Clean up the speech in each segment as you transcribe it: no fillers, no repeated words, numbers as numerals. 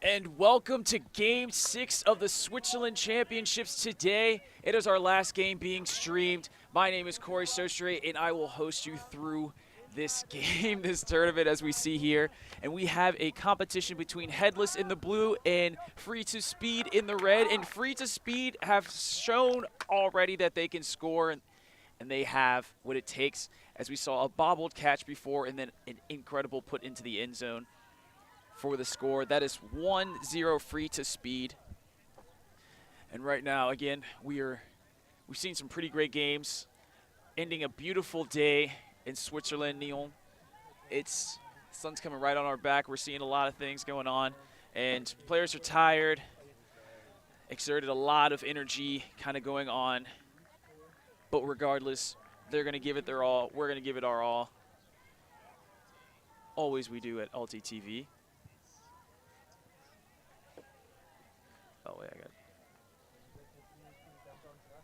And welcome to Game 6 of the Switzerland Championships today. It is our last game being streamed. My name is Corey Sostre, and I will host you through this game, this tournament, as we see here. And we have a competition between Headless in the blue and Free2speed in the red. And Free2speed have shown already that they can score, and they have what it takes, as we saw a bobbled catch before and then an incredible put into the end zone for the score. That is 1-0 Free2speed. And right now, again, we've seen some pretty great games, ending a beautiful day in Switzerland, Lyon. The sun's coming right on our back. We're seeing a lot of things going on, and players are tired, exerted a lot of energy kind of going on. But regardless, they're going to give it their all. We're going to give it our all. Always we do at Alti TV. Oh, wait, I got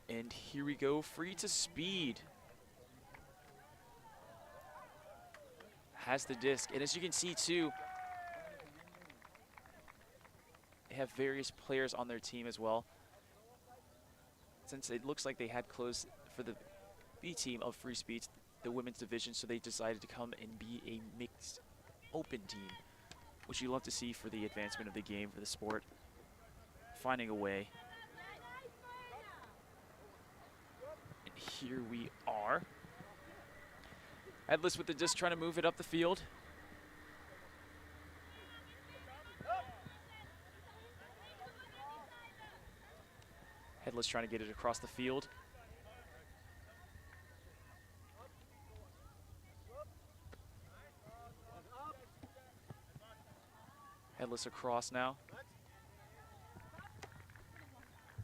it. And here we go, Free2speed. Has the disc. And as you can see, too, they have various players on their team as well. Since it looks like they had closed for the B team of Free2speed, the women's division, so they decided to come and be a mixed open team, which you love to see for the advancement of the game, for the sport. Finding a way. And here we are. Headless with the disc, trying to move it up the field. Headless trying to get it across the field. Headless across now.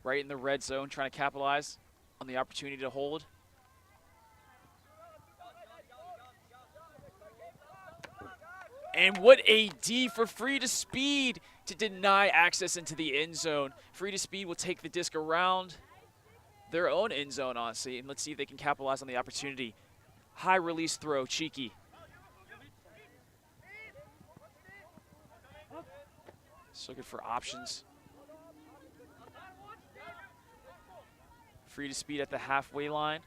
Right in the red zone, trying to capitalize on the opportunity to hold. And what a D for Free2speed to deny access into the end zone. Free2speed will take the disc around their own end zone, honestly, and let's see if they can capitalize on the opportunity. High release throw, cheeky. Just looking for options. Free2speed at the halfway line.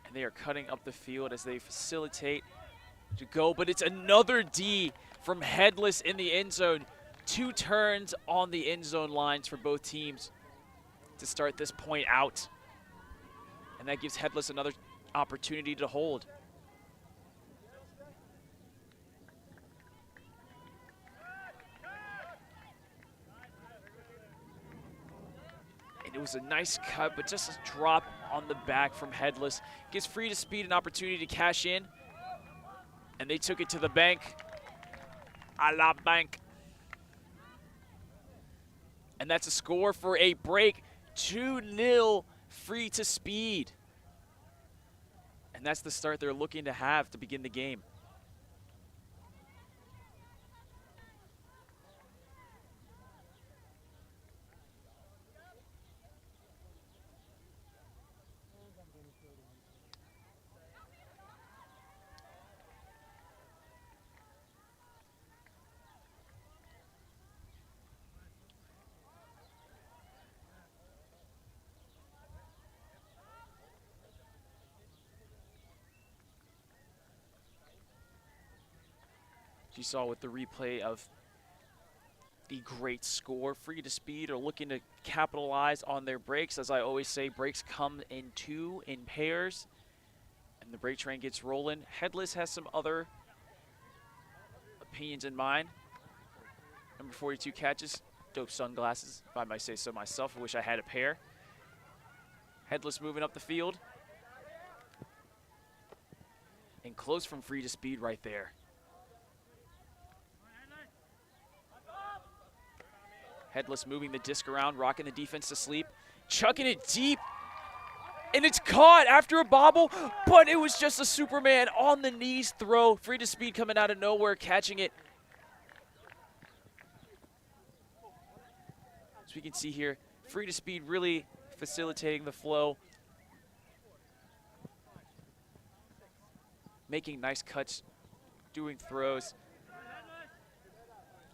And they are cutting up the field as they facilitate to go, but it's another D from Headless in the end zone. 2 turns on the end zone lines for both teams to start this point out. And that gives Headless another opportunity to hold. And it was a nice cut, but just a drop on the back from Headless. Gives Free2speed an opportunity to cash in. And they took it to the bank. A la bank. And that's a score for a break. 2-0 Free2speed. And that's the start they're looking to have to begin the game. You saw with the replay of the great score. Free2speed are looking to capitalize on their breaks. As I always say, breaks come in pairs, and the break train gets rolling. Headless has some other opinions in mind. Number 42 catches, dope sunglasses, if I might say so myself. I wish I had a pair. Headless moving up the field. And close from Free2speed right there. Headless moving the disc around, rocking the defense to sleep, chucking it deep, and it's caught after a bobble, but it was just a Superman on the knees throw. Free2speed coming out of nowhere, catching it. As we can see here, Free2speed really facilitating the flow. Making nice cuts, doing throws.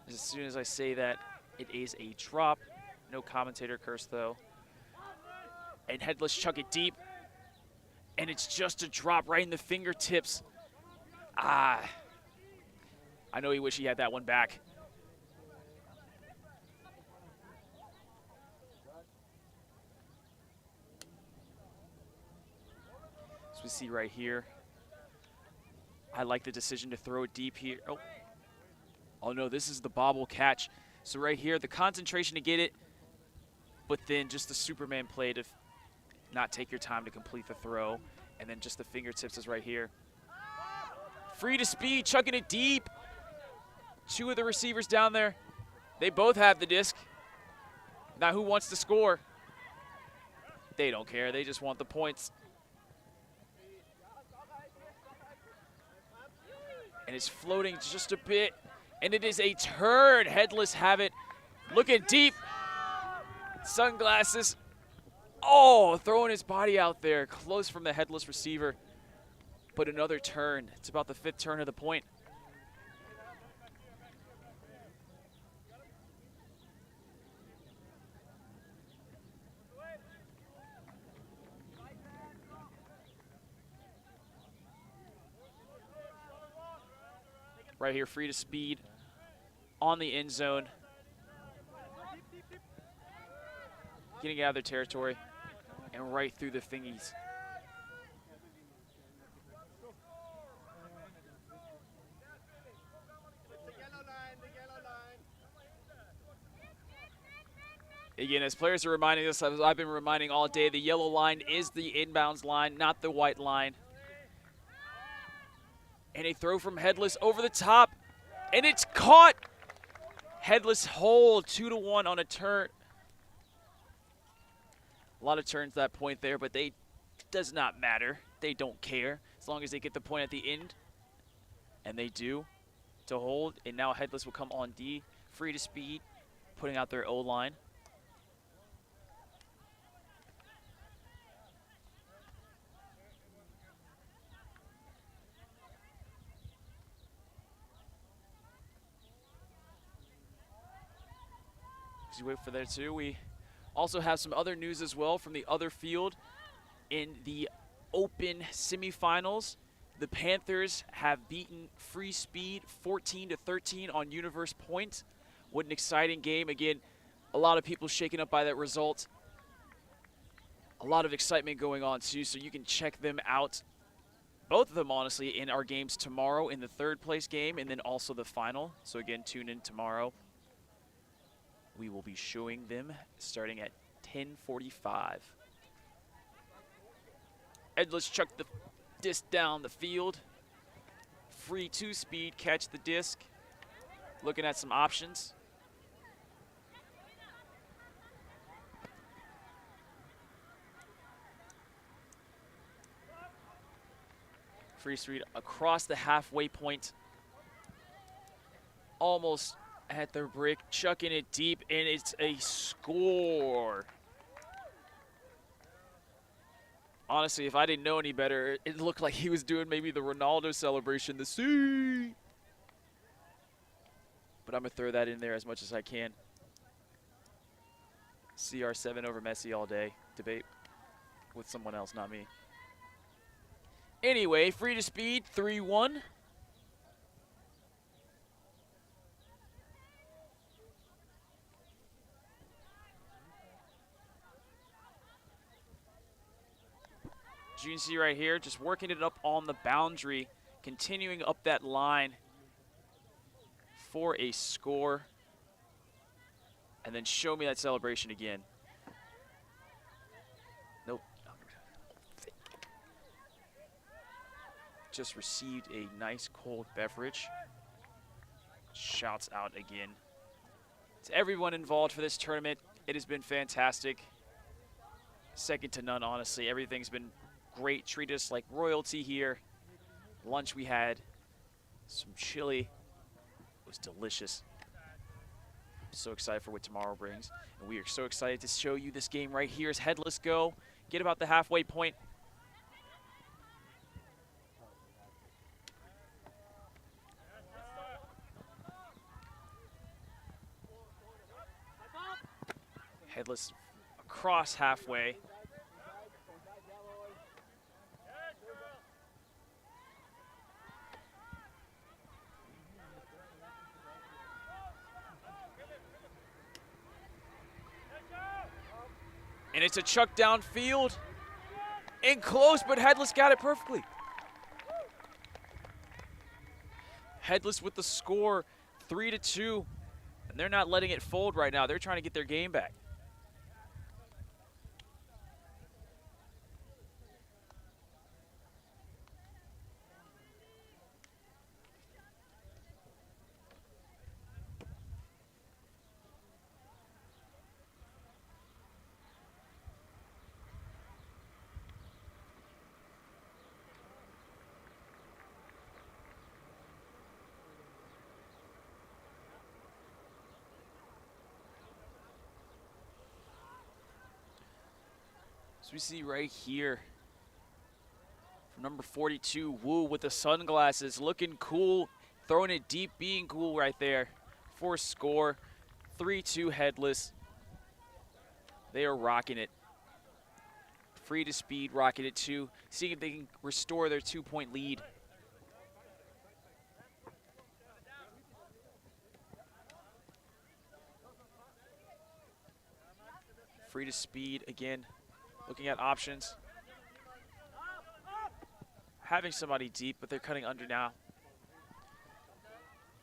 As soon as I say that, it is a drop. No commentator curse though. And Headless chuck it deep. And it's just a drop right in the fingertips. I know he wish he had that one back. As we see right here, I like the decision to throw it deep here. Oh no, this is the bobble catch. So right here, the concentration to get it, but then just the Superman play to not take your time to complete the throw. And then just the fingertips is right here. Free2speed, chucking it deep. Two of the receivers down there. They both have the disc. Now who wants to score? They don't care, they just want the points. And it's floating just a bit. And it is a turn. Headless have it. Looking deep. Sunglasses. Oh, throwing his body out there. Close from the Headless receiver. But another turn. It's about the 5th turn of the point. Right here, Free2speed on the end zone. Getting out of their territory and right through the thingies. Again, as players are reminding us, as I've been reminding all day, the yellow line is the inbounds line, not the white line. And a throw from Headless over the top, and it's caught. Headless hold 2-1 on a turn. A lot of turns that point there, but they does not matter. They don't care as long as they get the point at the end, and they do to hold. And now Headless will come on D. Free2speed, putting out their O line. As you wait for that too, we also have some other news as well from the other field. In the open semifinals, the Panthers have beaten Free2speed 14-13 on universe points. What an exciting game. Again, a lot of people shaken up by that result. A lot of excitement going on too, so you can check them out. Both of them, honestly, in our games tomorrow in the 3rd place game and then also the final. So again, tune in tomorrow. We will be showing them starting at 10:45. Headless chuck the disc down the field. Free2speed catch the disc. Looking at some options. Free2speed across the halfway point. Almost at their break, chucking it deep, and it's a score. Honestly, if I didn't know any better, it looked like he was doing maybe the Ronaldo celebration, the C. But I'm going to throw that in there as much as I can. CR7 over Messi all day. Debate with someone else, not me. Anyway, Free2speed 3-1. You can see right here, just working it up on the boundary, continuing up that line for a score. And then show me that celebration again. Nope. Just received a nice cold beverage. Shouts out again to everyone involved for this tournament. It has been fantastic. Second to none, honestly. Everything's been great. Treat us like royalty here. Lunch we had, some chili. It was delicious. So excited for what tomorrow brings. And we are so excited to show you this game right here as Headless go. Get about the halfway point. Headless across halfway. And it's a chuck downfield. In close, but Headless got it perfectly. Headless with the score, 3-2. And they're not letting it fold right now. They're trying to get their game back. So we see right here from number 42, Wu with the sunglasses, looking cool, throwing it deep, being cool right there for a score. 3-2 Headless. They are rocking it. Free2speed rocking it too, seeing if they can restore their 2-point lead. Free2speed again. Looking at options. Having somebody deep, but they're cutting under now.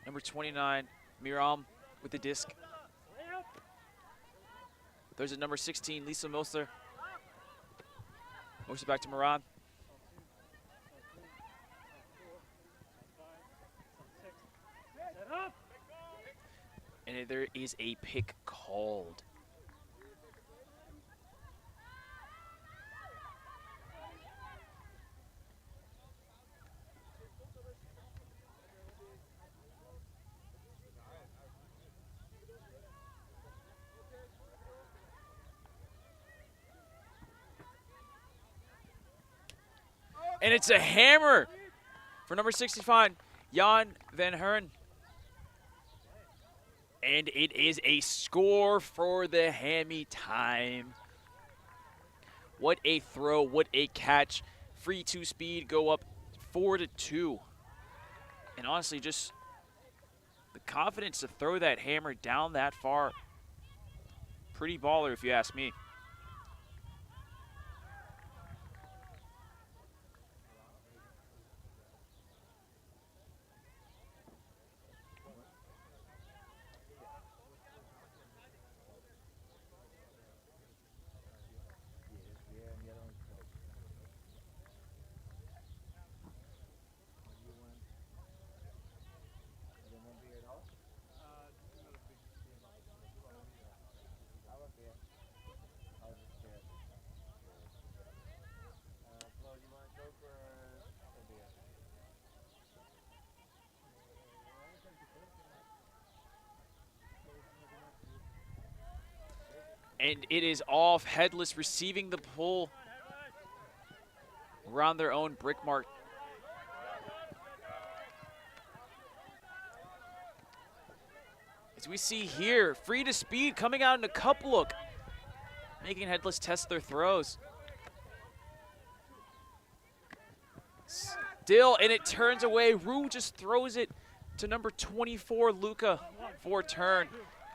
Number 29, Miram with the disc. There's a number 16, Lisa Moser. Moves it back to Miram. And there is a pick called. And it's a hammer for number 65, Jan van Heren. And it is a score for the hammy time. What a throw, what a catch. Free2speed go up 4-2. And honestly, just the confidence to throw that hammer down that far. Pretty baller if you ask me. And it is off. Headless receiving the pull around their own brick mark. As we see here, Free2speed coming out in a cup look, making Headless test their throws. Still, and it turns away. Rue just throws it to number 24, Luca, for a turn.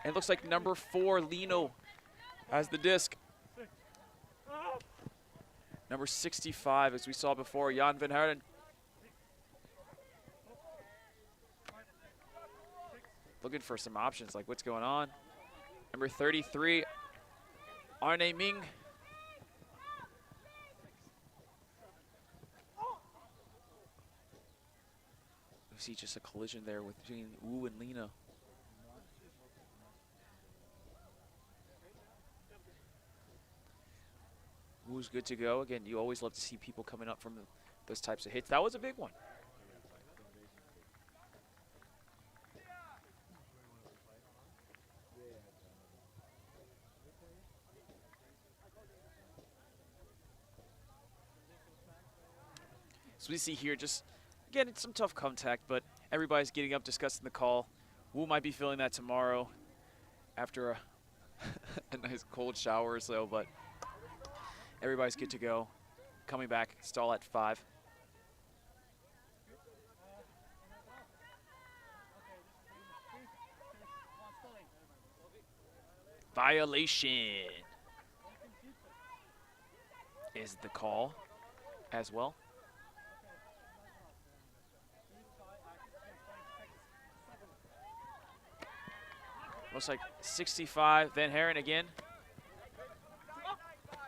And it looks like number 4, Lino, has the disc. Number 65, as we saw before, Jan van Heren. Looking for some options, like what's going on. Number 33, Arne Ming. We see just a collision there between Wu and Lino. Wu's good to go. Again, you always love to see people coming up from those types of hits. That was a big one. So we see here just, again, it's some tough contact, but everybody's getting up, discussing the call. Wu might be feeling that tomorrow after a, a nice cold shower or so, but everybody's good to go. Coming back, stall at 5. Violation is the call as well. Looks like 65, Van Haren again.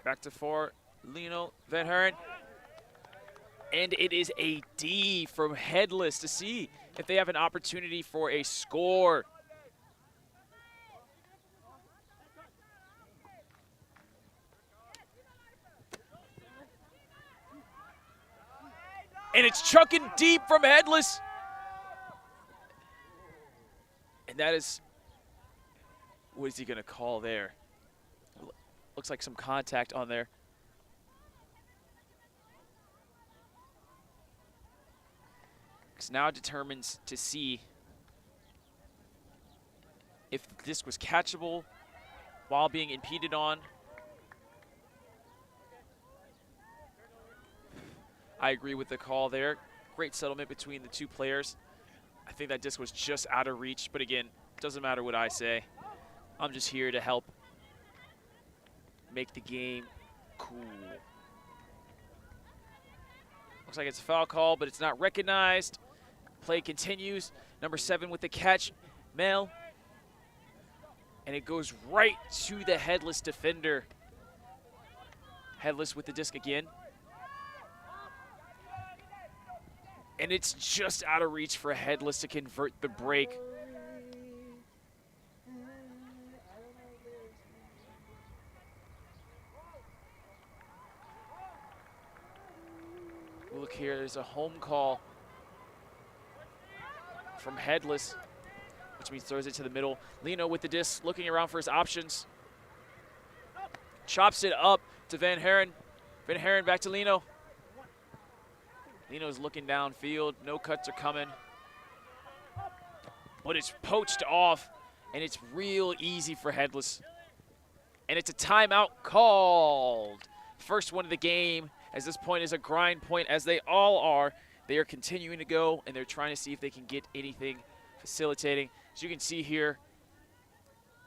Back to 4, Lino, Van Haren. And it is a D from Headless to see if they have an opportunity for a score. And it's chucking deep from Headless. And that is, what is he going to call there? Looks like some contact on there. Because now it determines to see if the disc was catchable while being impeded on. I agree with the call there. Great settlement between the two players. I think that disc was just out of reach, but again, doesn't matter what I say. I'm just here to help make the game cool. Looks like it's a foul call, but it's not recognized. Play continues. Number 7 with the catch, Mel. And it goes right to the Headless defender. Headless with the disc again. And it's just out of reach for Headless to convert the break. Look here, there's a home call from Headless, which means throws it to the middle. Lino with the disc, looking around for his options. Chops it up to Van Haren. Van Haren back to Lino. Lino's looking downfield, no cuts are coming. But it's poached off, and it's real easy for Headless. And it's a timeout called. First one of the game, as this point is a grind point, as they all are. They are continuing to go, and they're trying to see if they can get anything facilitating. As you can see here,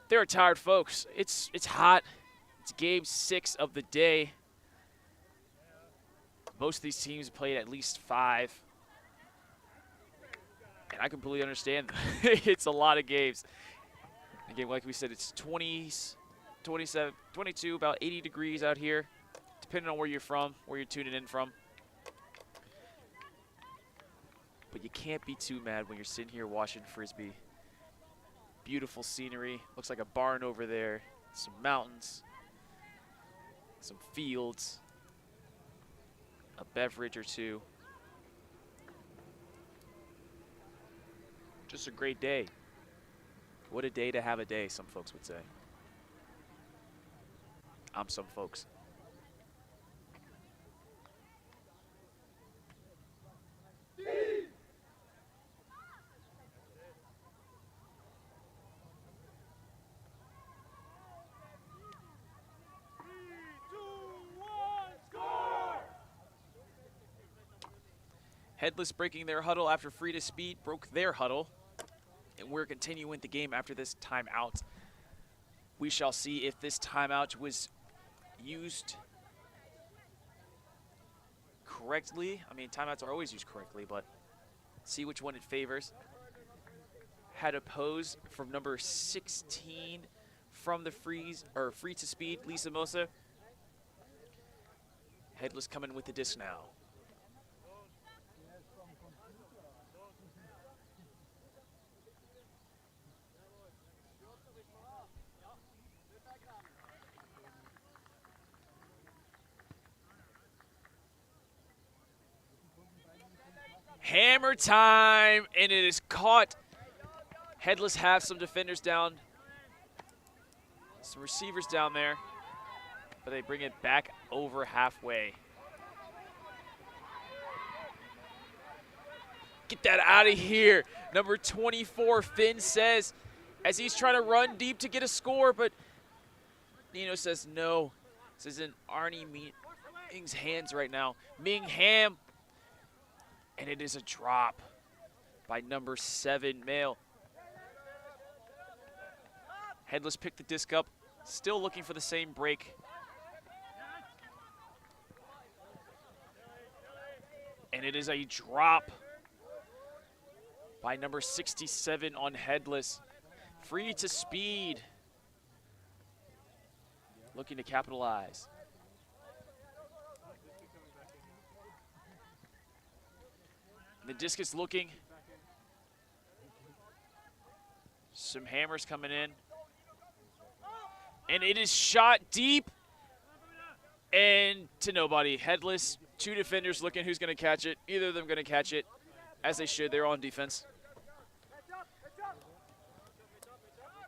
they're tired folks. It's hot. It's game 6 of the day. Most of these teams played at least 5. And I completely understand. It's a lot of games. Again, like we said, it's 20s, 27, 22, about 80 degrees out here, depending on where you're from, where you're tuning in from. But you can't be too mad when you're sitting here watching Frisbee. Beautiful scenery. Looks like a barn over there. Some mountains. Some fields. A beverage or two. Just a great day. What a day to have a day, some folks would say. I'm some folks. Headless breaking their huddle after Free2speed broke their huddle. And we're continuing the game after this timeout. We shall see if this timeout was used correctly. I mean, timeouts are always used correctly, but see which one it favors. Had a pose from number 16 from the Free2speed, Lisa Mosa. Headless coming with the disc now. Hammer time, and it is caught. Headless have some defenders down, some receivers down there, but they bring it back over halfway. Get that out of here. Number 24, Finn says, as he's trying to run deep to get a score, but Nino says no. This is in Arnie Ming's hands right now. Ming Ham. And it is a drop by number 7, Male. Headless picked the disc up. Still looking for the same break. And it is a drop by number 67 on Headless. Free to speed. Looking to capitalize. The disc is looking. Some hammers coming in. And it is shot deep. And to nobody. Headless. 2 defenders looking who's going to catch it. Either of them going to catch it. As they should. They're on defense.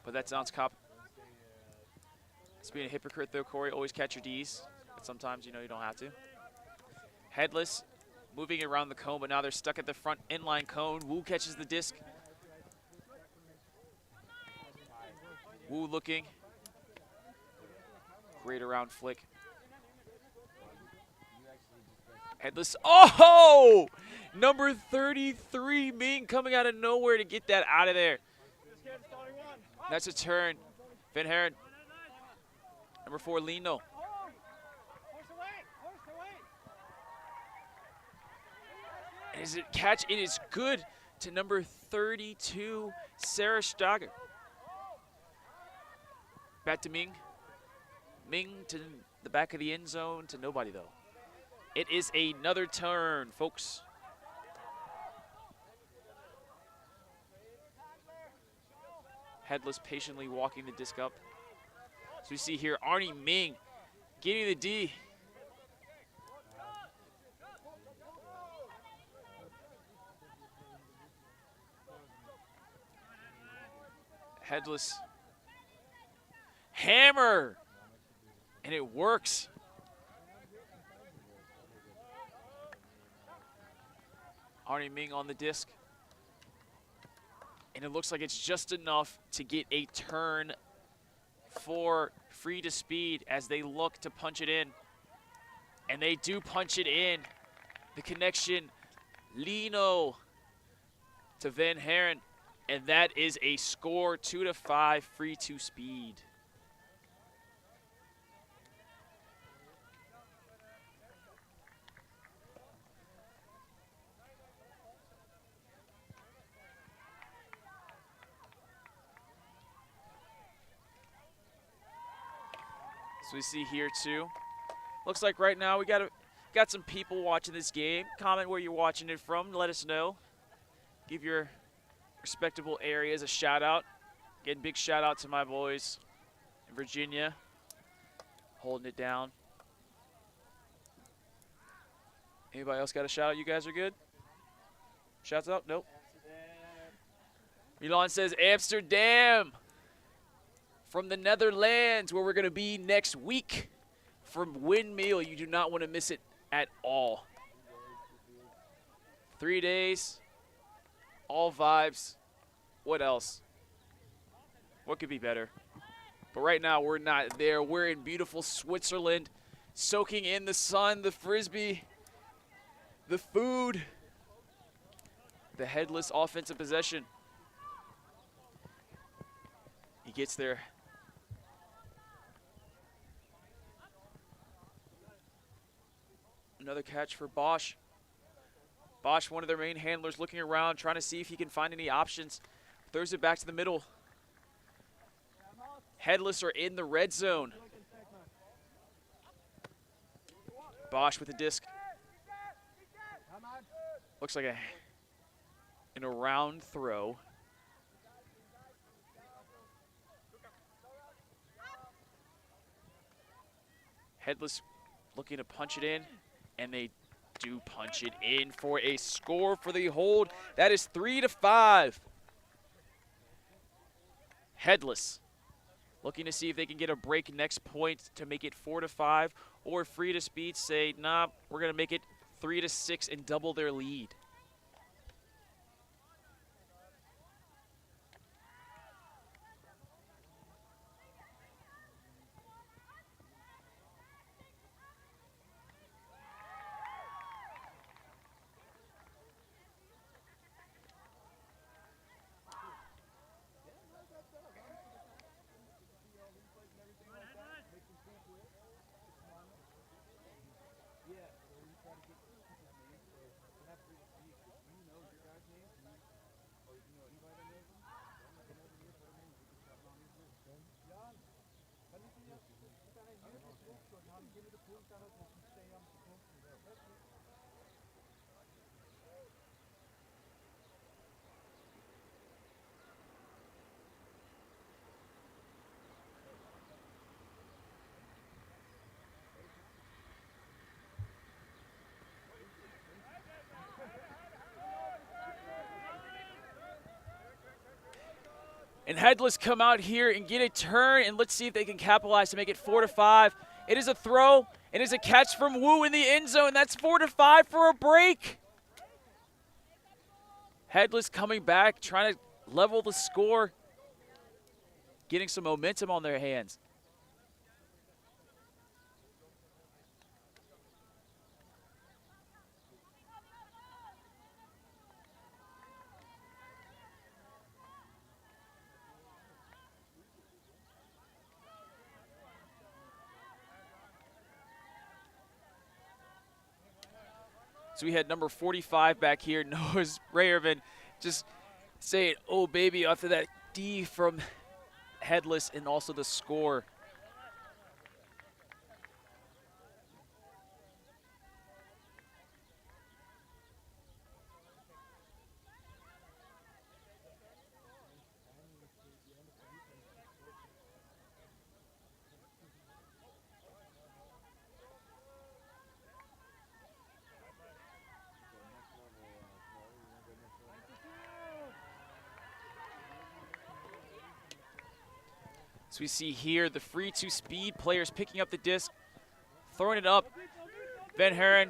But that's Nance Cop. It's being a hypocrite though, Corey. Always catch your Ds. But sometimes, you know, you don't have to. Headless. Moving around the cone, but now they're stuck at the front inline cone. Wu catches the disc. Wu looking. Great around flick. Headless. Oh! Number 33, Ming coming out of nowhere to get that out of there. That's a turn. Van Haren. Number 4, Lino. And is it catch? It is good to number 32, Sarah Stager. Back to Ming. Ming to the back of the end zone, to nobody though. It is another turn, folks. Headless patiently walking the disc up. So we see here Arnie Ming getting the D. Headless. Hammer! And it works. Arnie Ming on the disc. And it looks like it's just enough to get a turn for Free to Speed as they look to punch it in. And they do punch it in. The connection, Lino to Van Haren. And that is a score, 2-5, Free to Speed. So we see here too. Looks like right now we got some people watching this game. Comment where you're watching it from. Let us know. Give your respectable areas a shout out. Again, big shout out to my boys in Virginia. Holding it down. Anybody else got a shout out? You guys are good? Shouts out? Nope. Milan says Amsterdam. From the Netherlands, where we're going to be next week from Windmill. You do not want to miss it at all. 3 days, all vibes. What else? What could be better? But right now, we're not there. We're in beautiful Switzerland, soaking in the sun, the frisbee, the food, the headless offensive possession. He gets there. Another catch for Bosch. Bosch, one of their main handlers, looking around, trying to see if he can find any options. Throws it back to the middle. Headless are in the red zone. Bosch with the disc. Looks like an around throw. Headless looking to punch it in. And they do punch it in for a score for the hold. That is 3-5. Headless looking to see if they can get a break next point to make it 4-5, or Free to Speed say, nah, we're going to make it 3-6 and double their lead. And Headless come out here and get a turn, and let's see if they can capitalize to make it 4-5. It is a throw, and it's a catch from Wu in the end zone. That's 4-5 for a break. Headless coming back, trying to level the score, getting some momentum on their hands. So we had number 45 back here, Noah Sprayerman, just saying, oh baby, after that D from Headless and also the score. So we see here the Free2speed players picking up the disc, throwing it up. Van Haren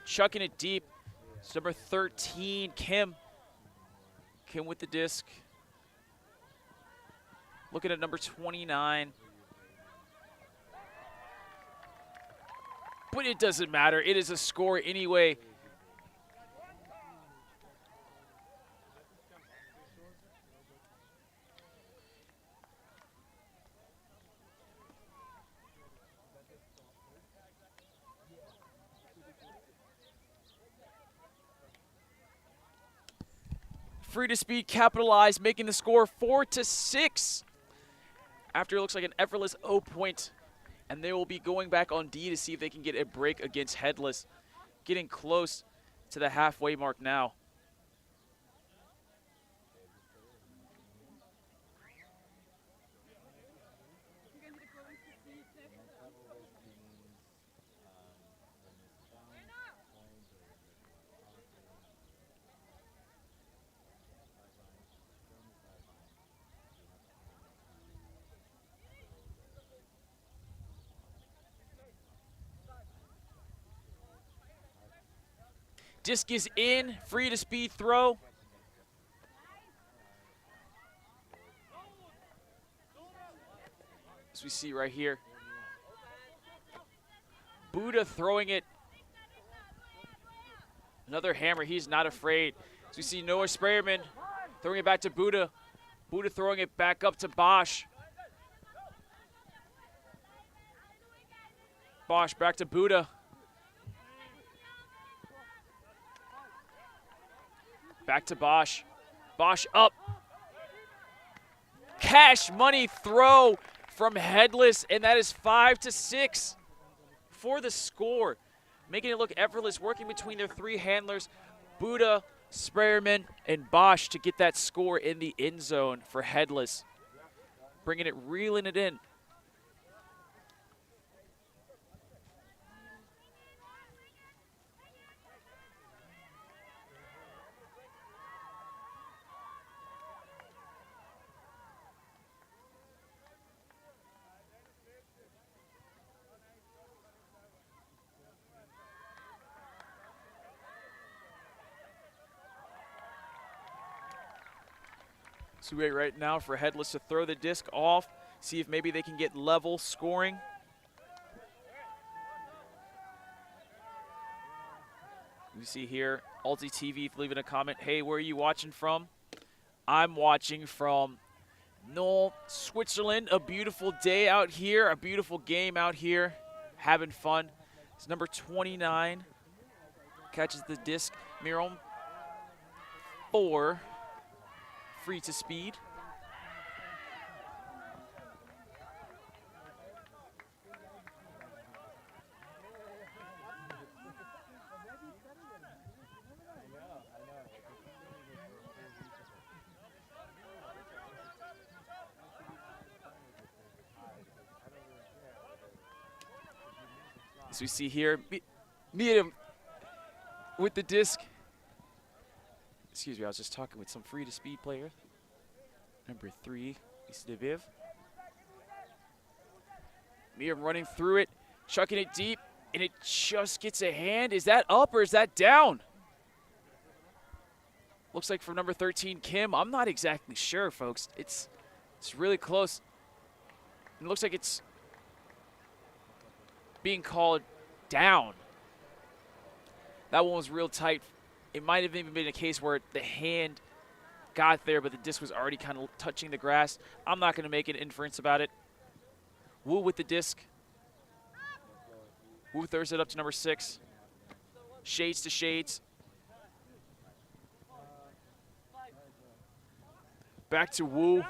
chucking it deep. It's number 13, Kim. Kim with the disc. Looking at number 29. But it doesn't matter. It is a score anyway. Free2speed capitalized, making the score 4-6. After it looks like an effortless O point. And they will be going back on D to see if they can get a break against Headless. Getting close to the halfway mark now. Disc is in, Free2speed throw. As we see right here. Buddha throwing it. Another hammer, he's not afraid. As we see Noah Sprayerman throwing it back to Buddha. Buddha throwing it back up to Bosch. Bosch back to Buddha. Back to Bosch. Bosch up. Cash money throw from Headless, and that is 5-6 for the score. Making it look effortless, working between their three handlers, Buddha, Sprayerman, and Bosch to get that score in the end zone for Headless. Bringing it, reeling it in. So we wait right now for Headless to throw the disc off, see if maybe they can get level scoring. You see here, Alti TV leaving a comment, hey, where are you watching from? I'm watching from Nol, Switzerland. A beautiful day out here, a beautiful game out here, having fun. It's number 29, catches the disc. Miron, 4. Free2speed. As we see here, Maietta with the disc. Excuse me, I was just talking with some free-to-speed player. Number 3, Isdeviv. Maietta running through it, chucking it deep, and it just gets a hand. Is that up or is that down? Looks like for number 13, Kim. I'm not exactly sure, folks. It's really close. It looks like it's being called down. That one was real tight. It might have even been a case where the hand got there, but the disc was already kind of touching the grass. I'm not going to make an inference about it. Wu with the disc. Wu throws it up to number 6. Shades to Shades. Back to Wu.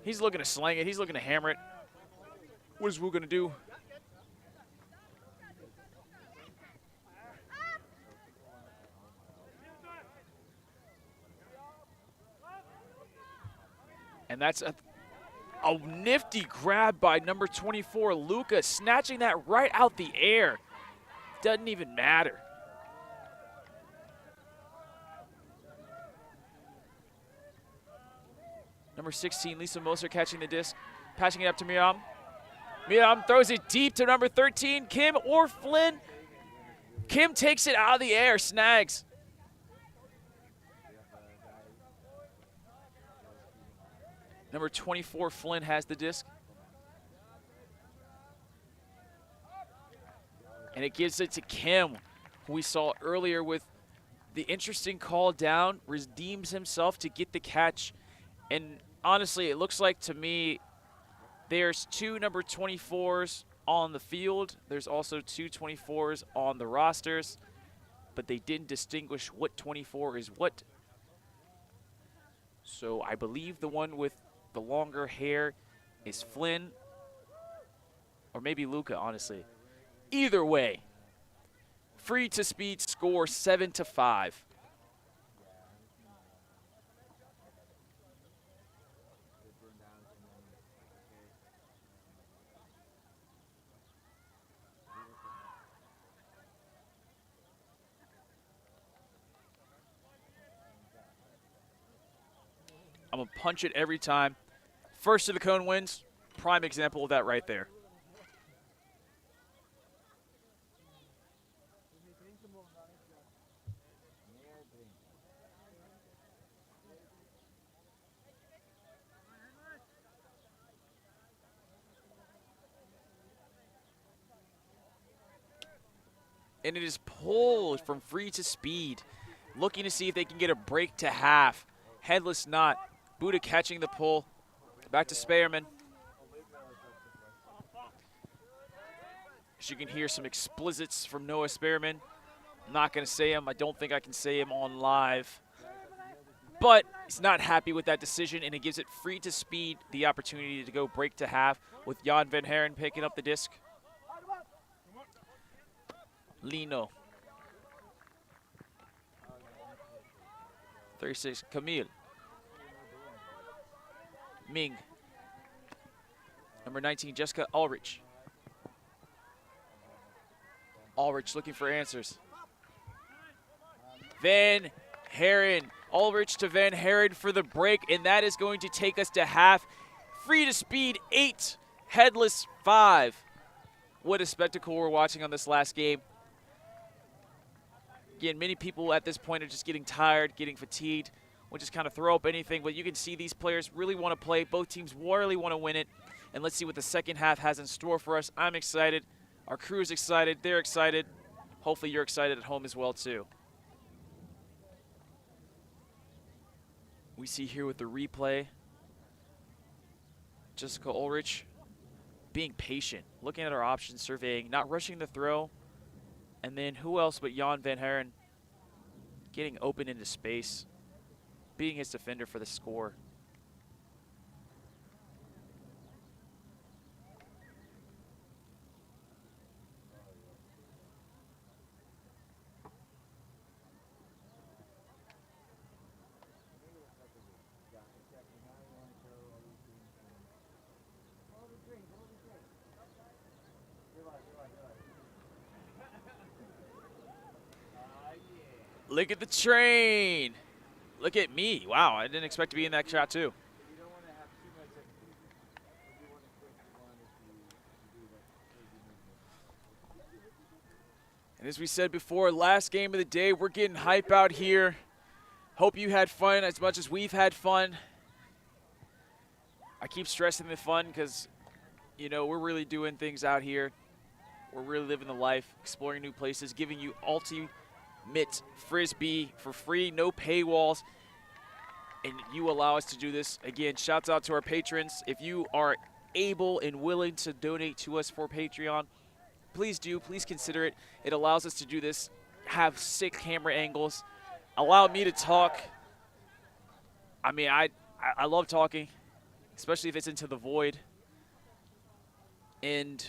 He's looking to slang it. He's looking to hammer it. What is Wu going to do? And that's a nifty grab by number 24, Luca, snatching that right out the air. Doesn't even matter. Number 16, Lisa Moser catching the disc, passing it up to Maietta. Maietta throws it deep to number 13, Kim or Flynn. Kim takes it out of the air, snags. Number 24, Flynn has the disc. And it gives it to Kim, who we saw earlier with the interesting call down, redeems himself to get the catch. And honestly, it looks like to me there's 2 number 24s on the field. There's also 2 24s on the rosters, but they didn't distinguish what 24 is what. So I believe the one with the longer hair is Flynn, or maybe Luca, honestly. Either way, Free2speed score 7-5. I'm going to punch it every time. First to the cone wins. Prime example of that right there. And it is pulled from Free2speed. Looking to see if they can get a break to half. Headless not. Buddha catching the pull. Back to Spearman. As you can hear some explicits from Noah Spearman. I'm not going to say him. I don't think I can say him on live. But he's not happy with that decision, and it gives it Free2speed the opportunity to go break to half with Jan Van Haren picking up the disc. Lino. 36, Camille. Ming. Number 19, Jessica Ulrich. Ulrich looking for answers. Van Haren. Ulrich to Van Haren for the break, and that is going to take us to half. Free2speed 8, Headless 5. What a spectacle we're watching on this last game. Again, many people at this point are just getting tired, getting fatigued. We'll just kind of throw up anything, but you can see these players really want to play. Both teams really want to win it, and let's see what the second half has in store for us. I'm excited. Our crew is excited. They're excited. Hopefully you're excited at home as well, too. We see here with the replay, Jessica Ulrich being patient, looking at our options, surveying, not rushing the throw. And then who else but Jan Van Haren getting open into space, being his defender for the score. Look at the train. Look at me. Wow, I didn't expect to be in that shot too. And as we said before, last game of the day, we're getting hype out here. Hope you had fun as much as we've had fun. I keep stressing the fun because, you know, we're really doing things out here. We're really living the life, exploring new places, giving you ultimate Frisbee for free, no paywalls. And you allow us to do this. Again, shouts out to our patrons. If you are able and willing to donate to us for Patreon, please do. Please consider it. It allows us to do this, have sick camera angles, allow me to talk. I mean, I love talking, especially if it's into the void. And,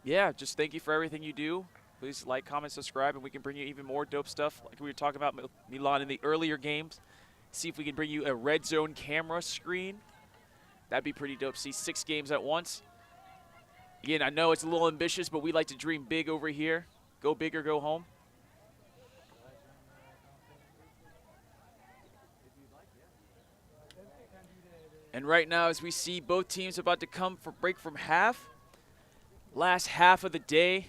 yeah, just thank you for everything you do. Please like, comment, subscribe, and we can bring you even more dope stuff like we were talking about Milan in the earlier games. See if we can bring you a red zone camera screen. That'd be pretty dope. See 6 games at once. Again, I know it's a little ambitious, but we like to dream big over here. Go big or go home. And right now, as we see both teams about to come for break from half. Last half of the day.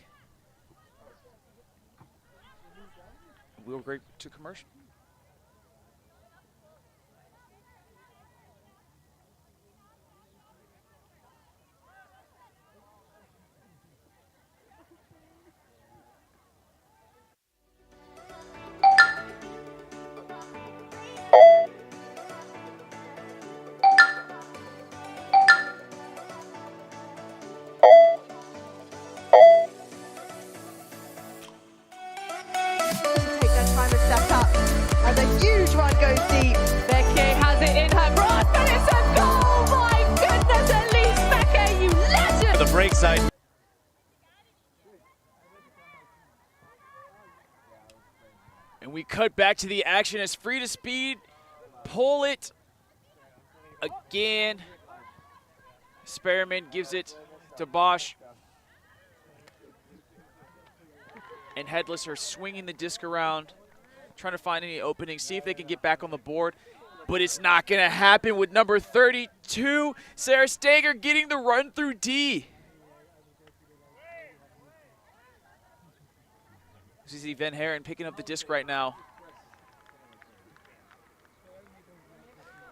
We'll break to commercial. Side. And we cut back to the action as Free2speed pull it again. Experiment gives it to Bosch. And Headless are swinging the disc around, trying to find any openings, see if they can get back on the board. But it's not going to happen with number 32, Sarah Steger getting the run through D. You see Van Haren picking up the disc right now.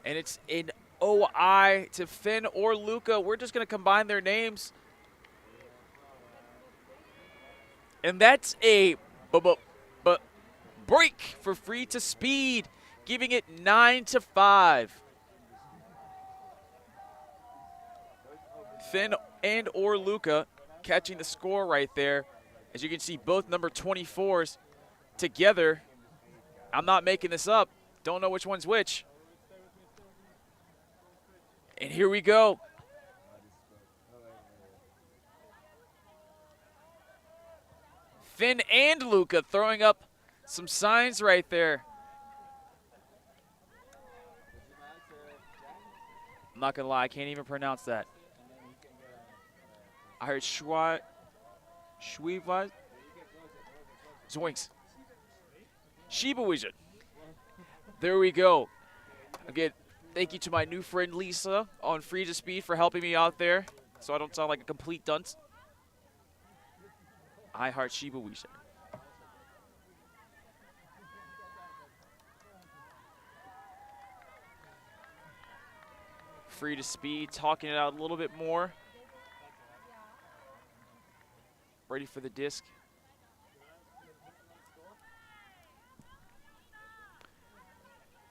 And it's an OI to Finn or Luca. We're just going to combine their names. And that's a break for Free2speed, giving it 9-5. Finn and or Luca catching the score right there. As you can see, both number 24s together. I'm not making this up. Don't know which one's which. And here we go. Finn and Luca throwing up some signs right there. I'm not going to lie, I can't even pronounce that. I heard Schwiva. Zoinks. Shibawisha. There we go. Again, thank you to my new friend Lisa on Free2speed for helping me out there so I don't sound like a complete dunce. I heart Shibawisha. Free2speed talking it out a little bit more. Ready for the disc.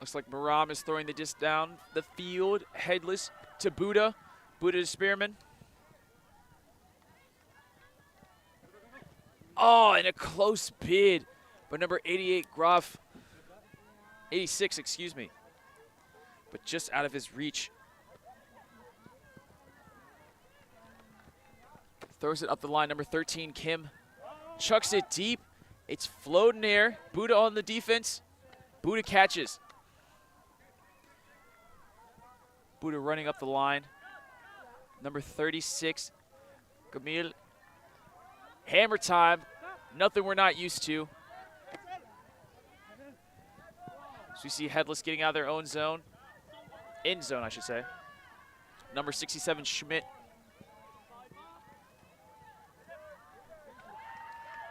Looks like Maram is throwing the disc down the field. Headless to Buddha. Buddha to Spearman. Oh, and a close bid by number 88, Graf. 86, excuse me. But just out of his reach. Throws it up the line, number 13, Kim. Chucks it deep. It's floating air. Buddha on the defense. Buddha catches. Buddha running up the line. Number 36, Camille. Hammer time. Nothing we're not used to. So we see Headless getting out of their own zone. In zone, I should say. Number 67, Schmidt.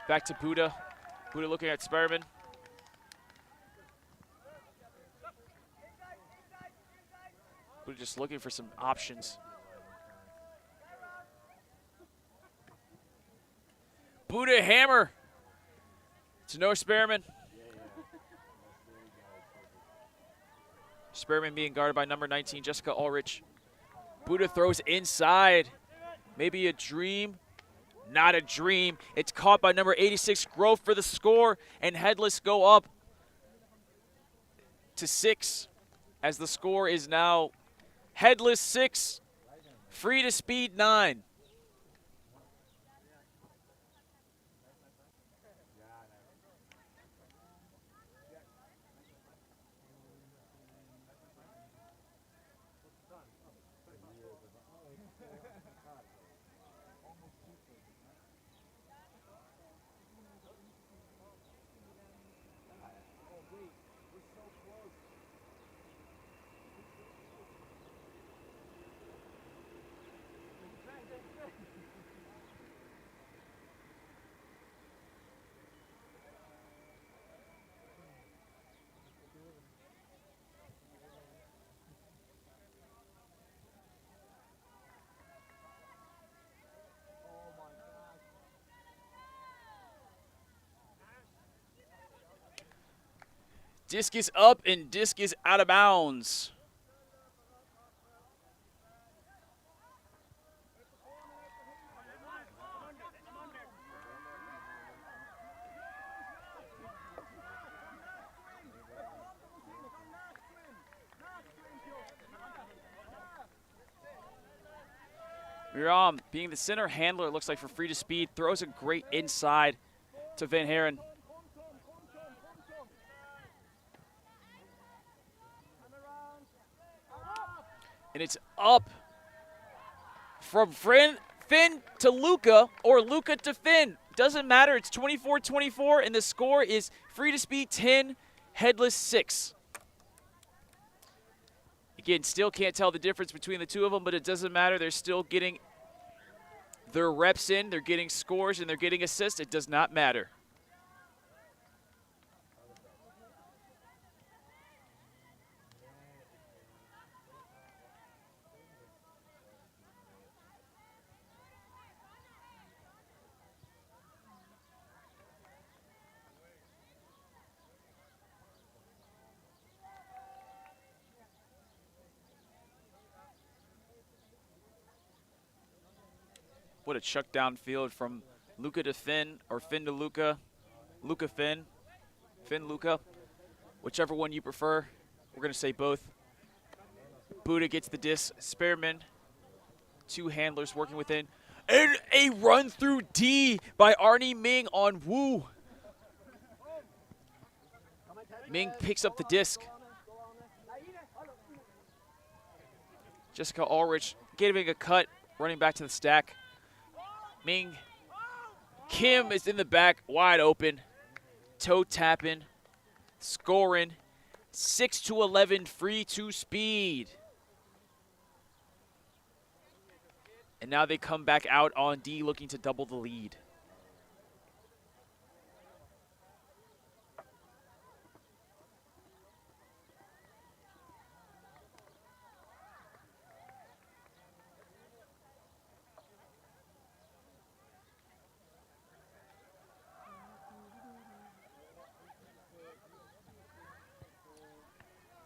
Back to Buddha. Buddha looking at Spearman. Buddha just looking for some options. Buddha hammer. To no Spearman. Spearman being guarded by number 19, Jessica Ulrich. Buddha throws inside. Maybe a dream. Not a dream. It's caught by number 86, Grove for the score, and Headless go up to 6 as the score is now Headless 6, Free2speed 9. Disc is up and disc is out of bounds. Miram, being the center handler, it looks like for Free2speed, throws a great inside to Van Haren. And it's up from Finn to Luca, or Luca to Finn. Doesn't matter. It's 24-24, and the score is Free2speed 10, Headless 6. Again, still can't tell the difference between the two of them, but it doesn't matter. They're still getting their reps in. They're getting scores, and they're getting assists. It does not matter. What a chuck downfield from Luca to Finn, or Finn to Luca, Luca Finn, Finn Luca, whichever one you prefer. We're going to say both. Buddha gets the disc. Spearman, two handlers working within. And a run through D by Arnie Ming on Wu. Ming picks up the disc. Jessica Ulrich giving a cut, running back to the stack. Ming. Kim is in the back, wide open. Toe tapping. Scoring. 6-11, Free2speed. And now they come back out on D, looking to double the lead.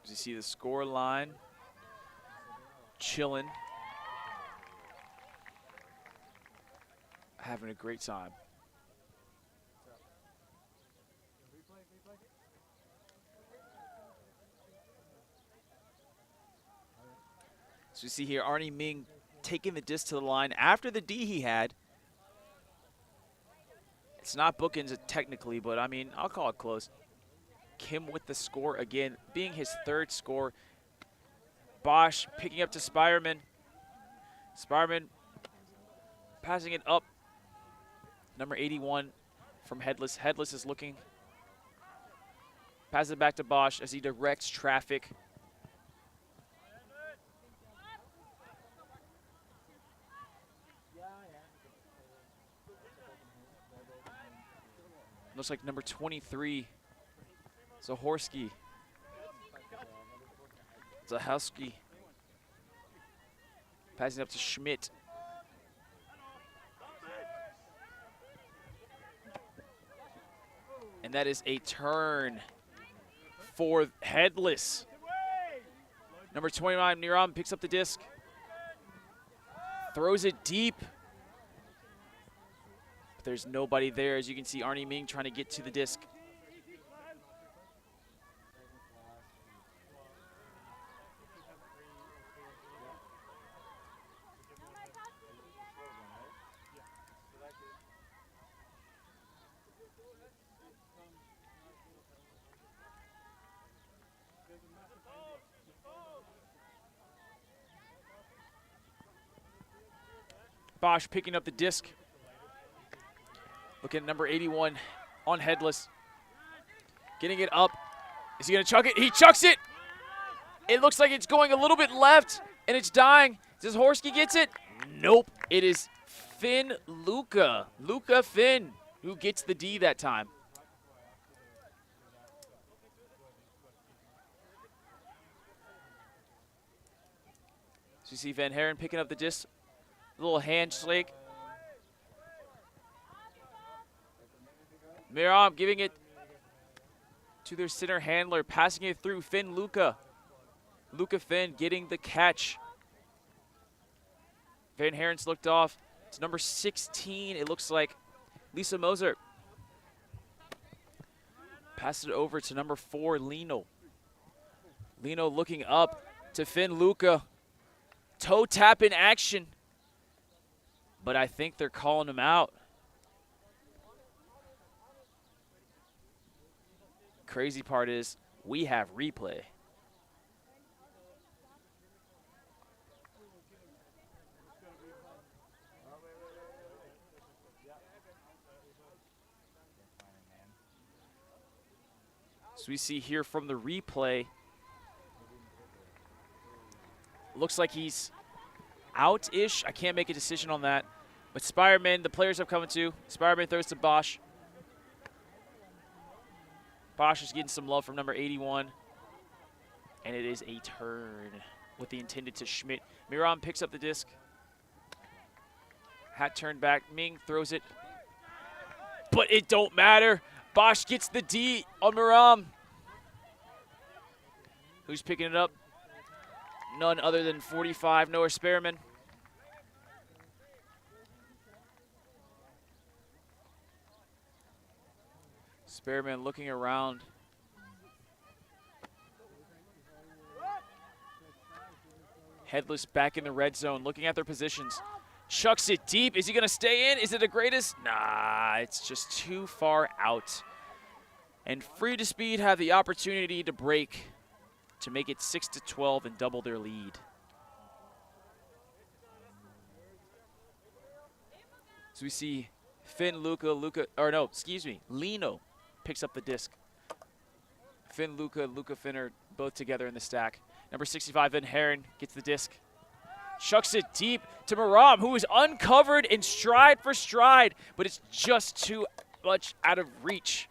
As you see the score line, chilling, having a great time. So you see here Arnie Ming taking the disc to the line after the D he had. It's not bookends technically, but I mean, I'll call it close. Kim with the score again, being his third score. Bosch picking up to Spearman. Spearman passing it up. Number 81 from Headless. Headless is looking Passes it back to Bosch as he directs traffic. Looks like number 23, Zahorski. Zahowski. Passing up to Schmidt. And that is a turn for Headless. Number 29, Niram picks up the disc. Throws it deep. But there's nobody there. As you can see, Arnie Ming trying to get to the disc. Bosch picking up the disc. Looking at number 81 on Headless. Getting it up. Is he going to chuck it? He chucks it. It looks like it's going a little bit left, and it's dying. Does Horsky gets it? Nope. It is Finn Luca. Luca Finn, who gets the D that time. So you see Van Haren picking up the disc. Little handshake. Miram giving it to their center handler, passing it through Finn Luca. Luca Finn getting the catch. Van Haren's looked off. It's number 16, it looks like Lisa Moser. Pass it over to number 4, Lino. Lino looking up to Finn Luca. Toe tap in action. But I think they're calling him out. Crazy part is we have replay. So we see here from the replay, looks like he's out-ish. I can't make a decision on that. But Spireman, the players have come to. Spireman throws to Bosch. Bosch is getting some love from number 81. And it is a turn with the intended to Schmidt. Miram picks up the disc. Hat turned back. Ming throws it. But it don't matter. Bosch gets the D on Miram. Who's picking it up? None other than 45, Noah Spearman. Spearman looking around. Headless back in the red zone, looking at their positions. Chucks it deep. Is he going to stay in? Is it the greatest? Nah, it's just too far out. And Free2speed have the opportunity to break to make it 6-12 and double their lead. So we see Finn, Lino picks up the disc. Finn, Luca Finn are both together in the stack. Number 65, Van Haren gets the disc. Chucks it deep to Miram, who is uncovered in stride for stride, but it's just too much out of reach.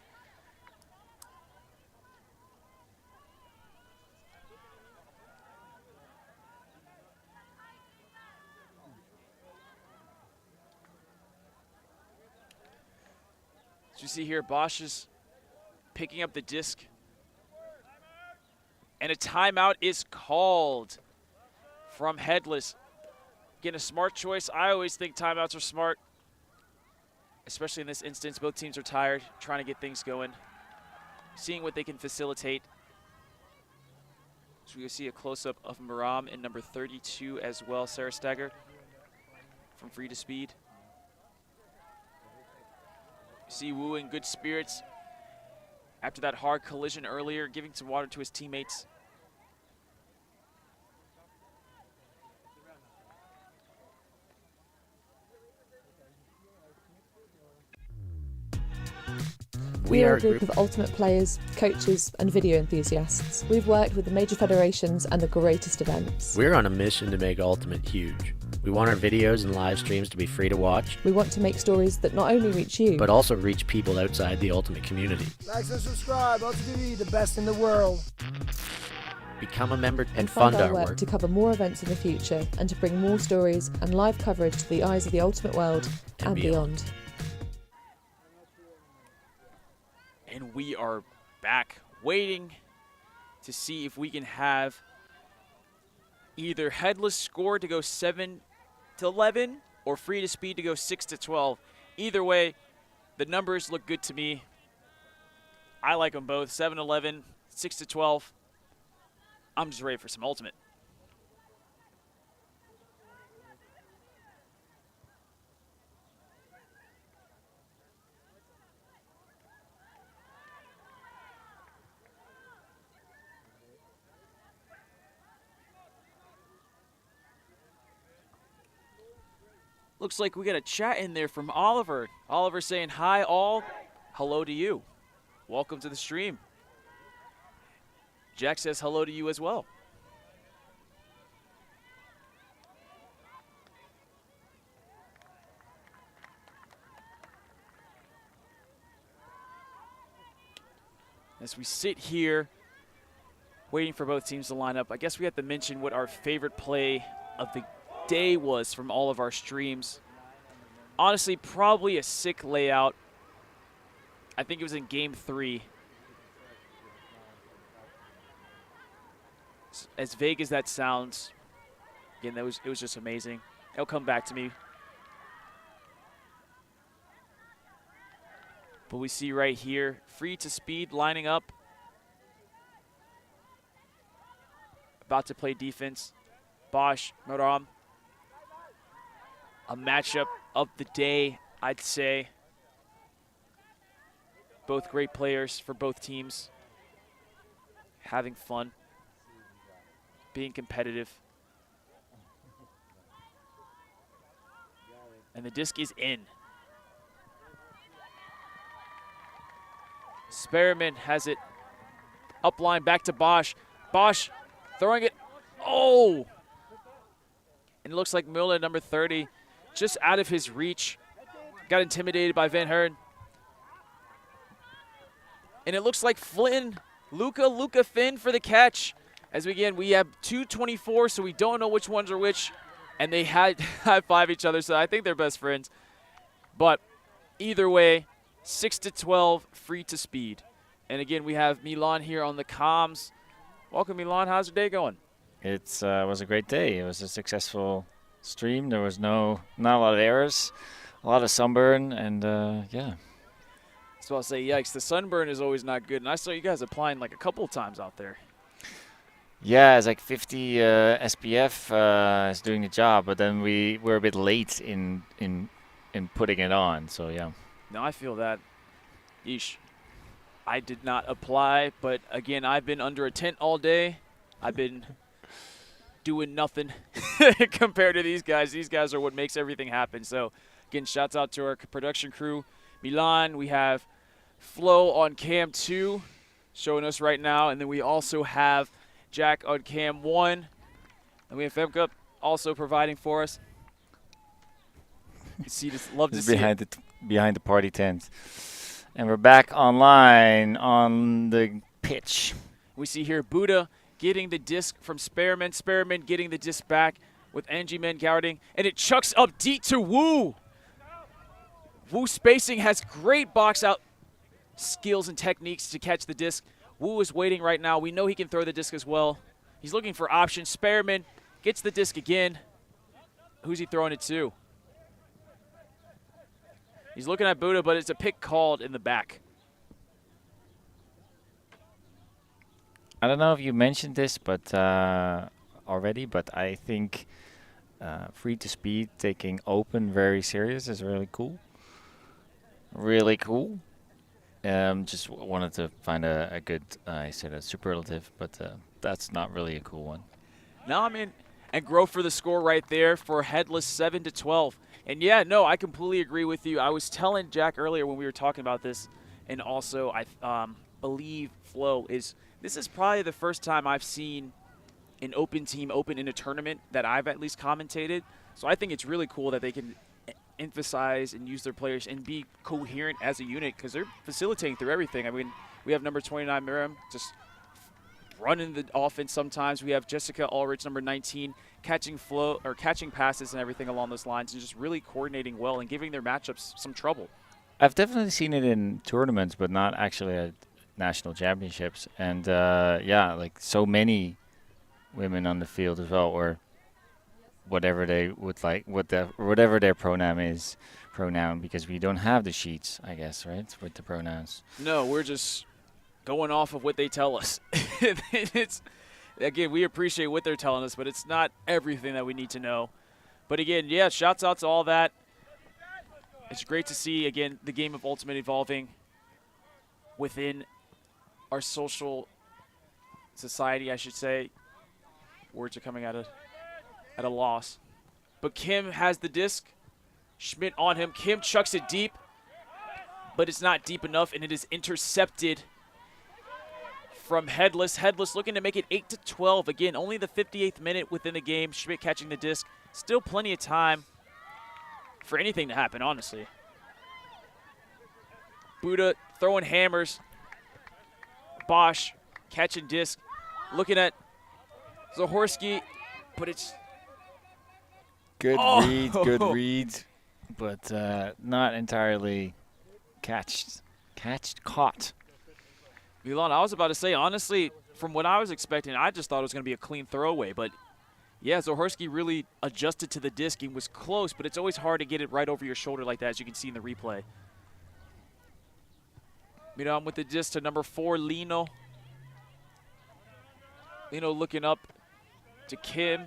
As you see here, Bosch is picking up the disc. And a timeout is called from Headless. Again, a smart choice. I always think timeouts are smart, especially in this instance. Both teams are tired, trying to get things going, seeing what they can facilitate. So we see a close-up of Miram and number 32 as well, Sarah Stagger from Free2speed. See Wu in good spirits after that hard collision earlier, giving some water to his teammates. We are a group of Ultimate players, coaches and video enthusiasts. We've worked with the major federations and the greatest events. We're on a mission to make Ultimate huge. We want our videos and live streams to be free to watch. We want to make stories that not only reach you, but also reach people outside the Ultimate community. Like and subscribe, Ultimate TV, the best in the world. Become a member and fund our work to cover more events in the future and to bring more stories and live coverage to the eyes of the Ultimate world and beyond. And we are back waiting to see if we can have either Headless score to go 7-11 or Free to Speed to go 6-12. Either way, the numbers look good to me. I like them both, 7-11, 6-12. I'm just ready for some Ultimate. Looks like we got a chat in there from Oliver. Oliver saying, hi all, hello to you. Welcome to the stream. Jack says hello to you as well. As we sit here waiting for both teams to line up, I guess we have to mention what our favorite play of the day was from all of our streams. Honestly, probably a sick layout. I think it was in game 3. As vague as that sounds, again, it was just amazing. It'll come back to me. But we see right here, Free to Speed lining up. About to play defense. Bosch, Moram. A matchup of the day, I'd say. Both great players for both teams. Having fun. Being competitive. And the disc is in. Spearman has it. Up line, back to Bosch. Bosch throwing it. Oh! And it looks like Müller, number 30, just out of his reach. Got intimidated by Van Hern. And it looks like Flynn, Luca Finn for the catch. As we have 224, so we don't know which ones are which. And they high-five each other, so I think they're best friends. But either way, 6-12, Free to Speed. And again, we have Milan here on the comms. Welcome, Milan. How's your day going? It was a great day. It was a successful stream. There was not a lot of errors, a lot of sunburn, and yeah. So I'll say, yikes, the sunburn is always not good. And I saw you guys applying like a couple of times out there. Yeah, it's like 50 SPF is doing the job, but then we were a bit late in putting it on, so yeah. No, I feel that. Yeesh. I did not apply, but again, I've been under a tent all day. I've been doing nothing compared to these guys. These guys are what makes everything happen. So, again, shouts out to our production crew. Milan, we have Flo on cam 2 showing us right now, and then we also have Jack on cam 1, and we have Femke also providing for us. You see this, love to see it. Behind the party tent. And we're back online on the pitch. We see here Buddha getting the disc from Spearman. Spearman getting the disc back with Ng-Men guarding. And it chucks up deep to Wu. Wu spacing has great box out skills and techniques to catch the disc. Wu is waiting right now. We know he can throw the disc as well. He's looking for options. Spearman gets the disc again. Who's he throwing it to? He's looking at Buddha, but it's a pick called in the back. I don't know if you mentioned this but already, but I think Free to Speed taking open very serious is really cool. Really cool. Just wanted to find a good, I said a superlative, but that's not really a cool one. No, I mean, and grow for the score right there for Headless 7-12. And yeah, no, I completely agree with you. I was telling Jack earlier when we were talking about this, And also, I believe this is probably the first time I've seen an open team open in a tournament that I've at least commentated. So I think it's really cool that they can emphasize and use their players and be coherent as a unit because they're facilitating through everything. I mean, we have number 29, Miriam, just running the offense sometimes. We have Jessica Ulrich, number 19, catching passes and everything along those lines and just really coordinating well and giving their matchups some trouble. I've definitely seen it in tournaments, but not actually at national championships. And yeah, like so many women on the field as well, or whatever they would like, whatever their pronoun, because we don't have the sheets, I guess, right, with the pronouns. No, we're just going off of what they tell us. Again, we appreciate what they're telling us, but it's not everything that we need to know. But again, yeah, shouts out to all that. It's great to see, again, the game of Ultimate evolving within our social society, I should say. Words are coming at a loss. But Kim has the disc. Schmidt on him. Kim chucks it deep, but it's not deep enough, and it is intercepted from Headless. Headless looking to make it 8-12. Again, only the 58th minute within the game. Schmidt catching the disc. Still plenty of time for anything to happen, honestly. Buddha throwing hammers. Bosch catching disc. Looking at Zahorsky, but it's good read, but not entirely caught. Milan, I was about to say, honestly, from what I was expecting, I just thought it was going to be a clean throwaway, but yeah, Zahorsky really adjusted to the disc. He was close, but it's always hard to get it right over your shoulder like that, as you can see in the replay. Milan with the disc to number 4, Lino. Lino looking up to Kim.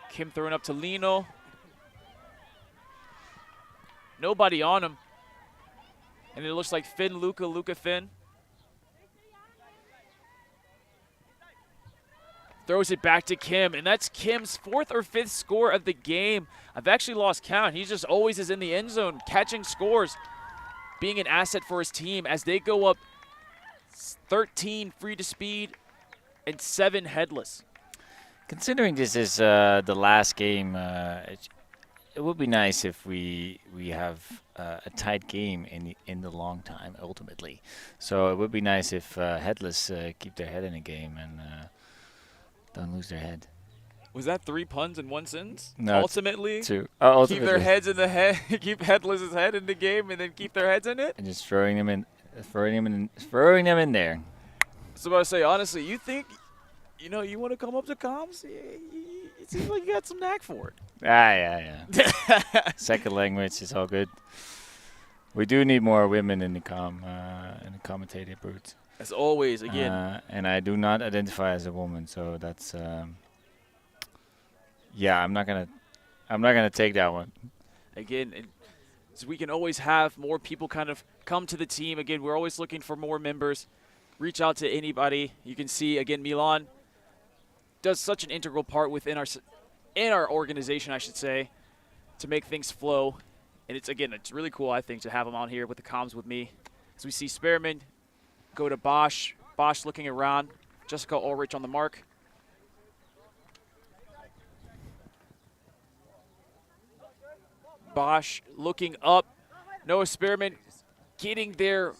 Kim throwing up to Lino. Nobody on him. And it looks like Luca Finn. Throws it back to Kim, and that's Kim's 4th or 5th score of the game. I've actually lost count. He just always is in the end zone, catching scores, being an asset for his team as they go up 13 free to speed and 7 headless. Considering this is the last game, it would be nice if we have a tight game in the long time ultimately. So it would be nice if Headless keep their head in the game and don't lose their head. Was that 3 puns in one sentence? No, ultimately, 2. Keep their heads in the head. Keep Headless's head in the game, and then keep their heads in it. And just throwing them in there. So about to say, honestly, you think, you want to come up to comms? It seems like you got some knack for it. Yeah. Second language is all good. We do need more women in the commentator booth. As always, again. And I do not identify as a woman, so that's yeah. I'm not gonna take that one. Again, so we can always have more people kind of come to the team. Again, we're always looking for more members. Reach out to anybody. You can see again, Milan does such an integral part within our organization, I should say, to make things flow. And it's really cool, I think, to have him on here with the comms with me. As we see Spearman go to Bosch. Bosch looking around. Jessica Ulrich on the mark. Bosch looking up. Noah Spearman getting there.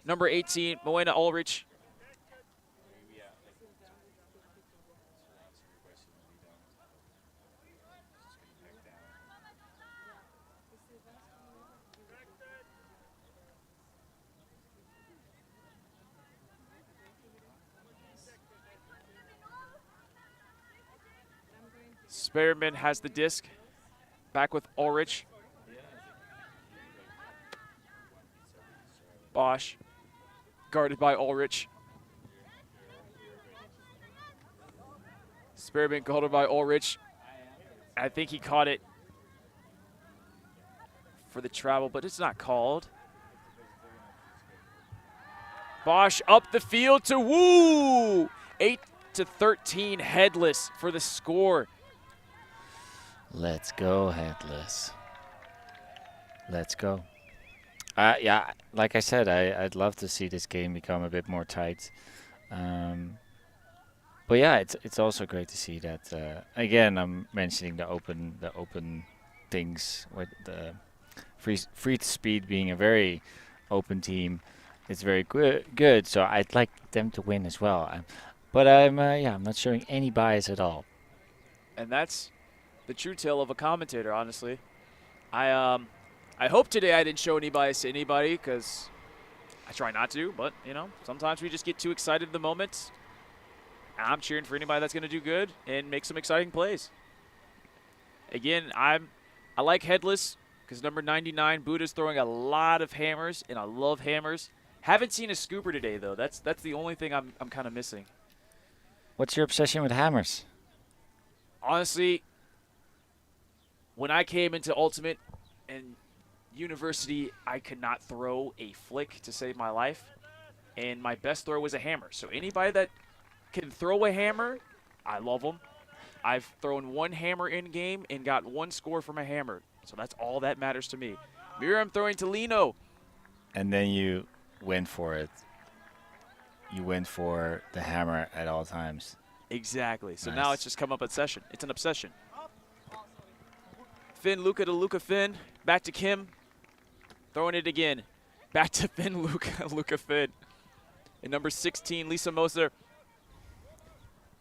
Number 18, Maietta Ulrich. Spearman has the disc. Back with Ulrich. Bosch guarded by Ulrich. Spearman guarded by Ulrich. I think he caught it for the travel, but it's not called. Bosch up the field to Woo! 8-13 Headless for the score. Let's go, Headless. Let's go. Yeah, like I said, I'd love to see this game become a bit more tight. But yeah, it's also great to see that. Again, I'm mentioning the open things with the free to speed being a very open team. It's very good. So I'd like them to win as well. But I'm not showing any bias at all. And that's the true tale of a commentator, honestly. I hope today I didn't show any bias to anybody, because I try not to, but, you know, sometimes we just get too excited in the moment. I'm cheering for anybody that's going to do good and make some exciting plays. Again, I like Headless because number 99, Buddha's throwing a lot of hammers, and I love hammers. Haven't seen a scooper today, though. That's the only thing I'm kind of missing. What's your obsession with hammers? Honestly, when I came into Ultimate and University, I could not throw a flick to save my life, and my best throw was a hammer. So anybody that can throw a hammer, I love them. I've thrown one hammer in game and got one score from a hammer, so that's all that matters to me. Miriam throwing to Lino. And then you went for it. You went for the hammer at all times. Exactly. So Nice. now it's just come up obsession. It's an obsession. Finn, Luca to Luca, Finn. Back to Kim. Throwing it again. Back to Finn, Luca, Luca, Finn. And number 16, Lisa Moser.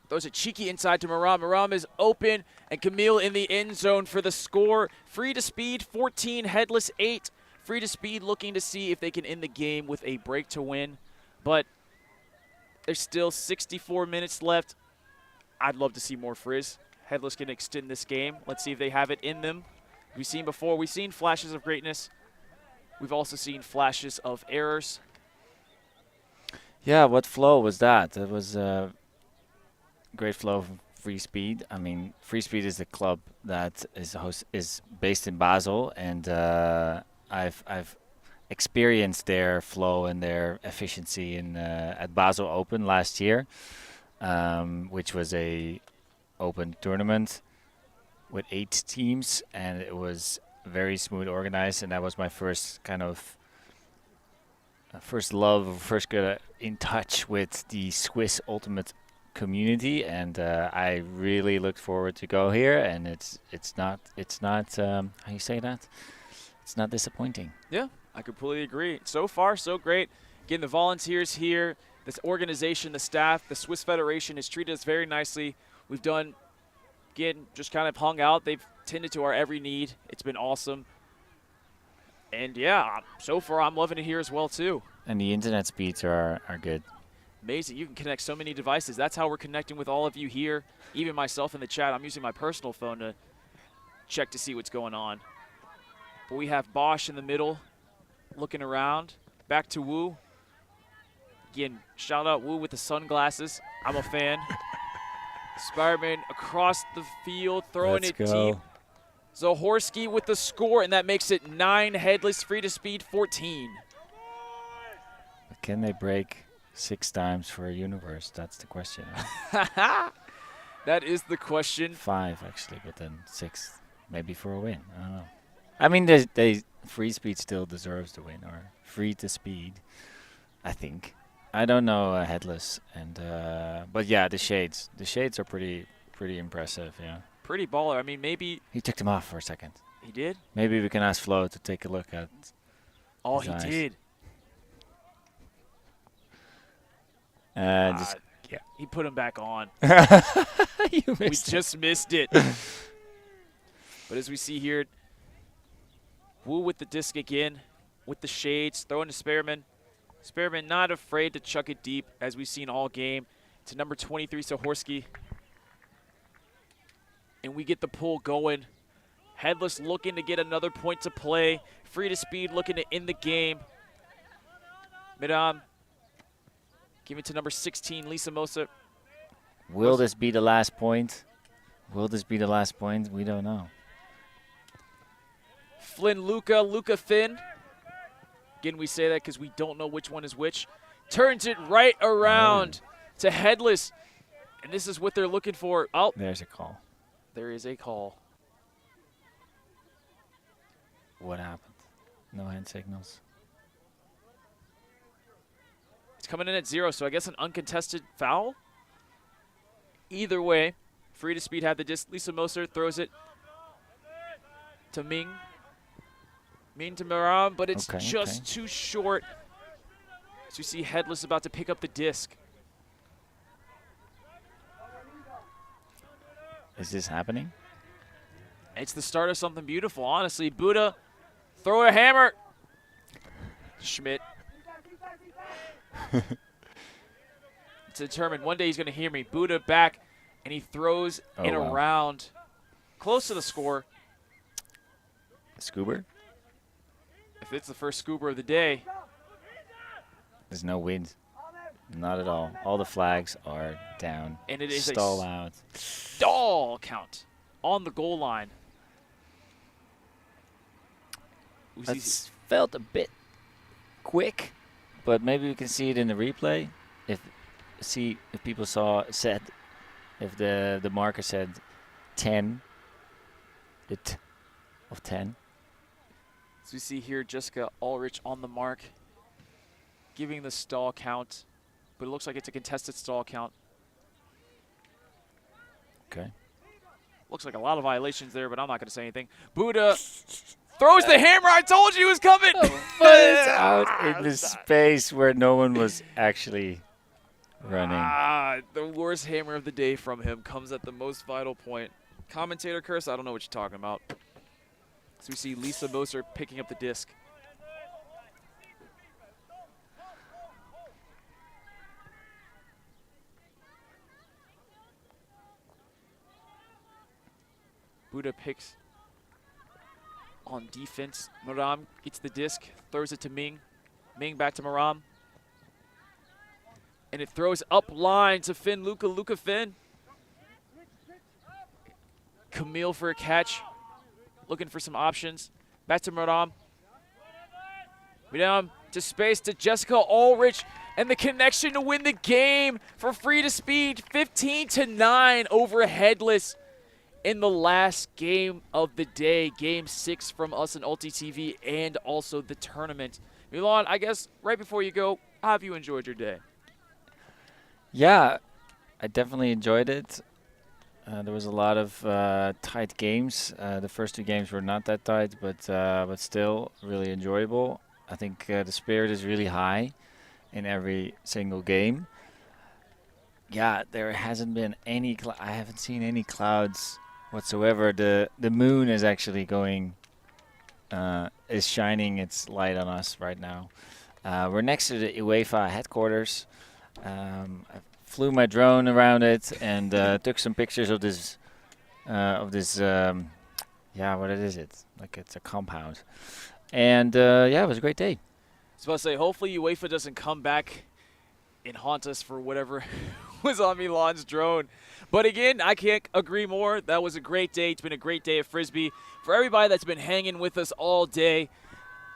Throws it cheeky inside to Maram. Maram is open, and Camille in the end zone for the score. Free to speed, 14, Headless 8. Free to speed looking to see if they can end the game with a break to win. But there's still 64 minutes left. I'd love to see more Frizz. Headless can extend this game. Let's see if they have it in them. We've seen before. We've seen flashes of greatness. We've also seen flashes of errors. Yeah, what flow was that? It was great flow from Free Speed. I mean, Free Speed is the club that is based in Basel, and I've experienced their flow and their efficiency in at Basel Open last year, which was a open tournament with 8 teams, and it was very smooth organized, and that was my first kind of first love, first get in touch with the Swiss Ultimate community, and I really looked forward to go here, and it's not how you say that? It's not disappointing. Yeah, I completely agree. So far, so great. Again, the volunteers here, this organization, the staff, the Swiss Federation has treated us very nicely. We've done, again, just kind of hung out. They've tended to our every need. It's been awesome. And yeah, so far I'm loving it here as well too. And the internet speeds are good. Amazing. You can connect so many devices. That's how we're connecting with all of you here, even myself in the chat. I'm using my personal phone to check to see what's going on. But we have Bosch in the middle looking around. Back to Wu. Again, shout out Wu with the sunglasses. I'm a fan. Spider-Man across the field, throwing it deep. Zahorski with the score, and that makes it 9 Headless, Free to speed 14. But can they break 6 times for a universe? That's the question. That is the question. 5 actually, but then 6 maybe for a win. I don't know. I mean, they Free Speed still deserves to win, or Free to Speed, I think. I don't know Headless, and but yeah, the shades are pretty impressive. Yeah. Pretty baller. I mean, maybe He took them off for a second. he did. Maybe we can ask Flo to take a look at. Oh, his he eyes. did. Just yeah. He put him back on. You We missed it. just missed it. But as we see here, Wu with the disc again, with the shades, throwing to Spearman. Spearman not afraid to chuck it deep, as we've seen all game, to number 23, Zahorski. And we get the pull going. Headless looking to get another point to play. Free to speed looking to end the game. Midam giving to number 16, Lisa Mosa. Will this be the last point? Will this be the last point? We don't know. Flynn, Luca, Finn. Again, we say that because we don't know which one is which. Turns it right around to Headless. And this is what they're looking for. Oh, There's a call. there is a call. What happened? No hand signals. coming in at 0, so I guess an uncontested foul. Either way, Free to Speed had the disc. Lisa Moser throws it to Ming. Ming to Maram, but it's just too short. So you see Headless about to pick up the disc. Is this happening? It's the start of something beautiful, honestly. Buddha, throw a hammer. Schmidt. It's determined. One day he's going to hear me. Buddha back, and he throws it around. Close to the score. Scuba? If it's the first scuba of the day. There's no wind. Not at all. All the flags are down. And it is stall out. Stall count on the goal line. It's felt a bit quick, but maybe we can see it in the replay. If people said if the marker said 10, the t of 10. So we see here Jessica Ulrich on the mark, giving the stall count, but it looks like it's a contested stall count. Okay. Looks like a lot of violations there, but I'm not going to say anything. Buddha throws the hammer. I told you it was coming. But it's out in the space where no one was actually running. The worst hammer of the day from him comes at the most vital point. Commentator curse, I don't know what you're talking about. So we see Lisa Moser picking up the disc. Buddha picks on defense. Maram gets the disc, throws it to Ming. Ming back to Maram. And it throws up line to Finn Luca. Luca Finn. Camille for a catch. Looking for some options. Back to Maram. Maram to space to Jessica Ulrich. And the connection to win the game for Free to Speed. 15-9 over Headless in the last game of the day. Game 6 from us in Ulti TV and also the tournament. Milan, I guess right before you go, how have you enjoyed your day? Yeah, I definitely enjoyed it. There was a lot of tight games. The first 2 games were not that tight, but still really enjoyable. I think the spirit is really high in every single game. Yeah, there hasn't been any. I haven't seen any clouds whatsoever. The moon is actually is shining its light on us right now. We're next to the UEFA headquarters. I flew my drone around it and took some pictures of this. Yeah, what is it? Like it's a compound. And yeah, it was a great day. I was about to say, hopefully UEFA doesn't come back and haunt us for whatever was on Milan's drone. But again, I can't agree more. That was a great day. It's been a great day at Frisbee. For everybody that's been hanging with us all day,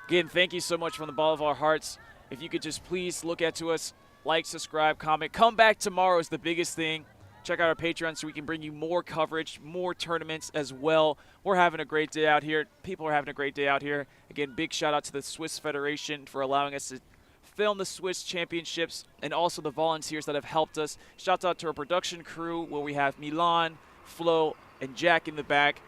again, thank you so much from the bottom of our hearts. If you could just please look at to us, like, subscribe, comment. Come back tomorrow is the biggest thing. Check out our Patreon so we can bring you more coverage, more tournaments as well. We're having a great day out here. People are having a great day out here. Again, big shout out to the Swiss Federation for allowing us to film the Swiss Championships and also the volunteers that have helped us. Shout out to our production crew where we have Milan, Flo, and Jack in the back.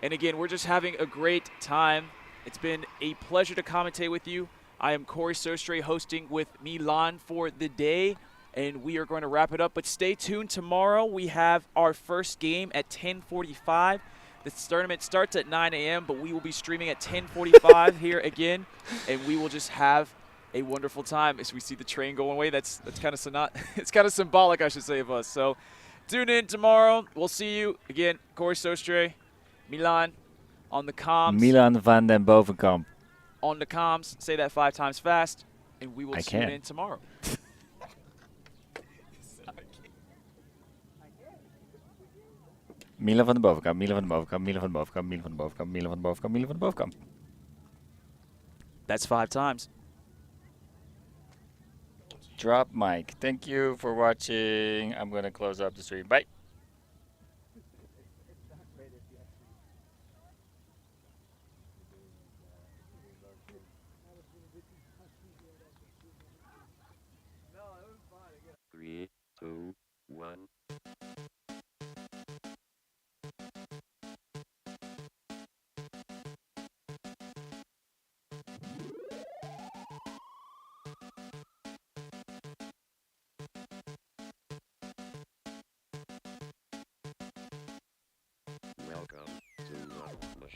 And again, we're just having a great time. It's been a pleasure to commentate with you. I am Corey Sostre hosting with Milan for the day, and we are going to wrap it up. But stay tuned. Tomorrow we have our first game at 10:45. This tournament starts at 9 a.m., but we will be streaming at 10:45 here again, and we will just have a wonderful time as we see the train going away. That's kind of it's kind of symbolic, I should say, of us. So tune in tomorrow. We'll see you again. Corey Sostre, Milan on the comms. Milan van den Bovenkamp. On the comms. Say that 5 times fast, and we will tune in tomorrow. Milan van den Bovenkamp, Milan van den Bovenkamp, Milan van den Bovenkamp, Milan van den Bovenkamp, Milan van den Bovenkamp, Milan van den Bovenkamp. That's 5 times. Drop mic. Thank you for watching. I'm going to close up the stream. Bye. No,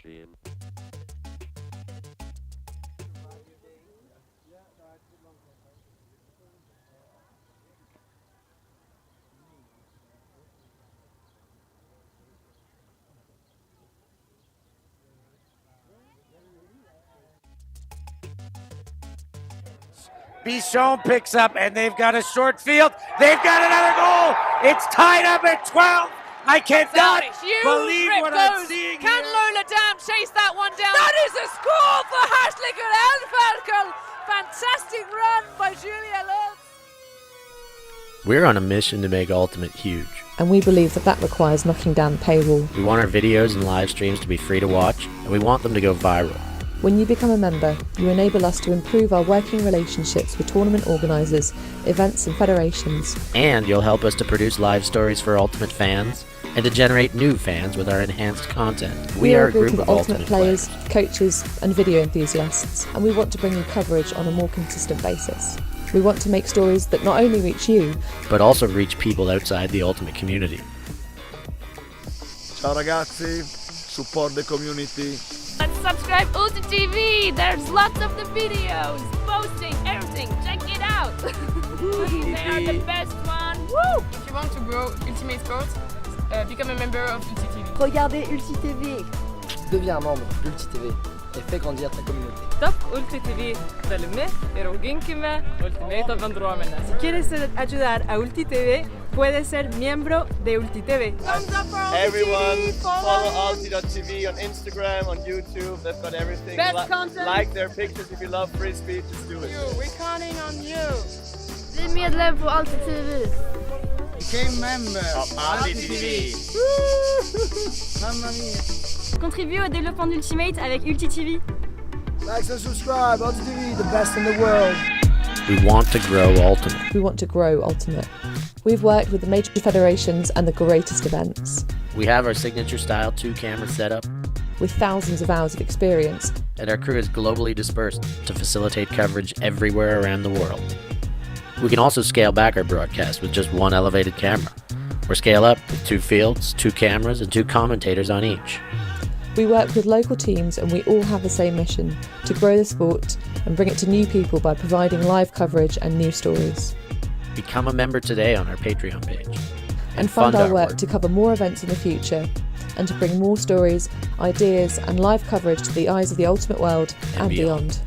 machine. Bichon picks up, and they've got a short field. They've got another goal. It's tied up at 12. I cannot believe what I'm seeing Can here. Lölgen chase that one down? That is a score for Herslinger Elfalkel. Fantastic run by Julia Lölgen. We're on a mission to make Ultimate huge. And we believe that that requires knocking down the paywall. We want our videos and live streams to be free to watch, and we want them to go viral. When you become a member, you enable us to improve our working relationships with tournament organisers, events and federations. And you'll help us to produce live stories for Ultimate fans, and to generate new fans with our enhanced content. We are a group of Ultimate players, coaches and video enthusiasts, and we want to bring you coverage on a more consistent basis. We want to make stories that not only reach you, but also reach people outside the Ultimate community. Ciao ragazzi, support the community. Let's subscribe Ulti TV. There's lots of the videos, posting, everything. Check it out. They are the best one. Woo! If you want to grow Ultimate Sports, become a member of Ulti TV. Regardez Ulti TV. Deviens un membre d'Ulti TV et fais grandir ta communauté. Top Ulti TV. Dale-me, eroginkime, Ultimate avandromena. Si quieres ayudar a Ulti TV, puedes ser miembro de Ulti TV. Everyone, follow Ulti.tv on Instagram, on YouTube. They've got everything. Best content. Like their pictures if you love free speed. Just do it. We're counting on you. Bli medlem på Ulti TV. Became member of Ulti TV. Mamma mia. Contribue au développement d'Ultimate avec Ulti TV. Like and subscribe. Ulti TV, the best in the world. We want to grow Ultimate. we want to grow Ultimate. We've worked with the major federations and the greatest events. We have our signature style 2-camera setup, With thousands of hours of experience, and our crew is globally dispersed to facilitate coverage everywhere around the world. We can also scale back our broadcast with just one elevated camera, or scale up with 2 fields, 2 cameras, and 2 commentators on each. we work with local teams and we all have the same mission, to grow the sport and bring it to new people by providing live coverage and news stories. Become a member today on our Patreon page. And fund our work to cover more events in the future and to bring more stories, ideas and live coverage to the eyes of the Ultimate world and beyond.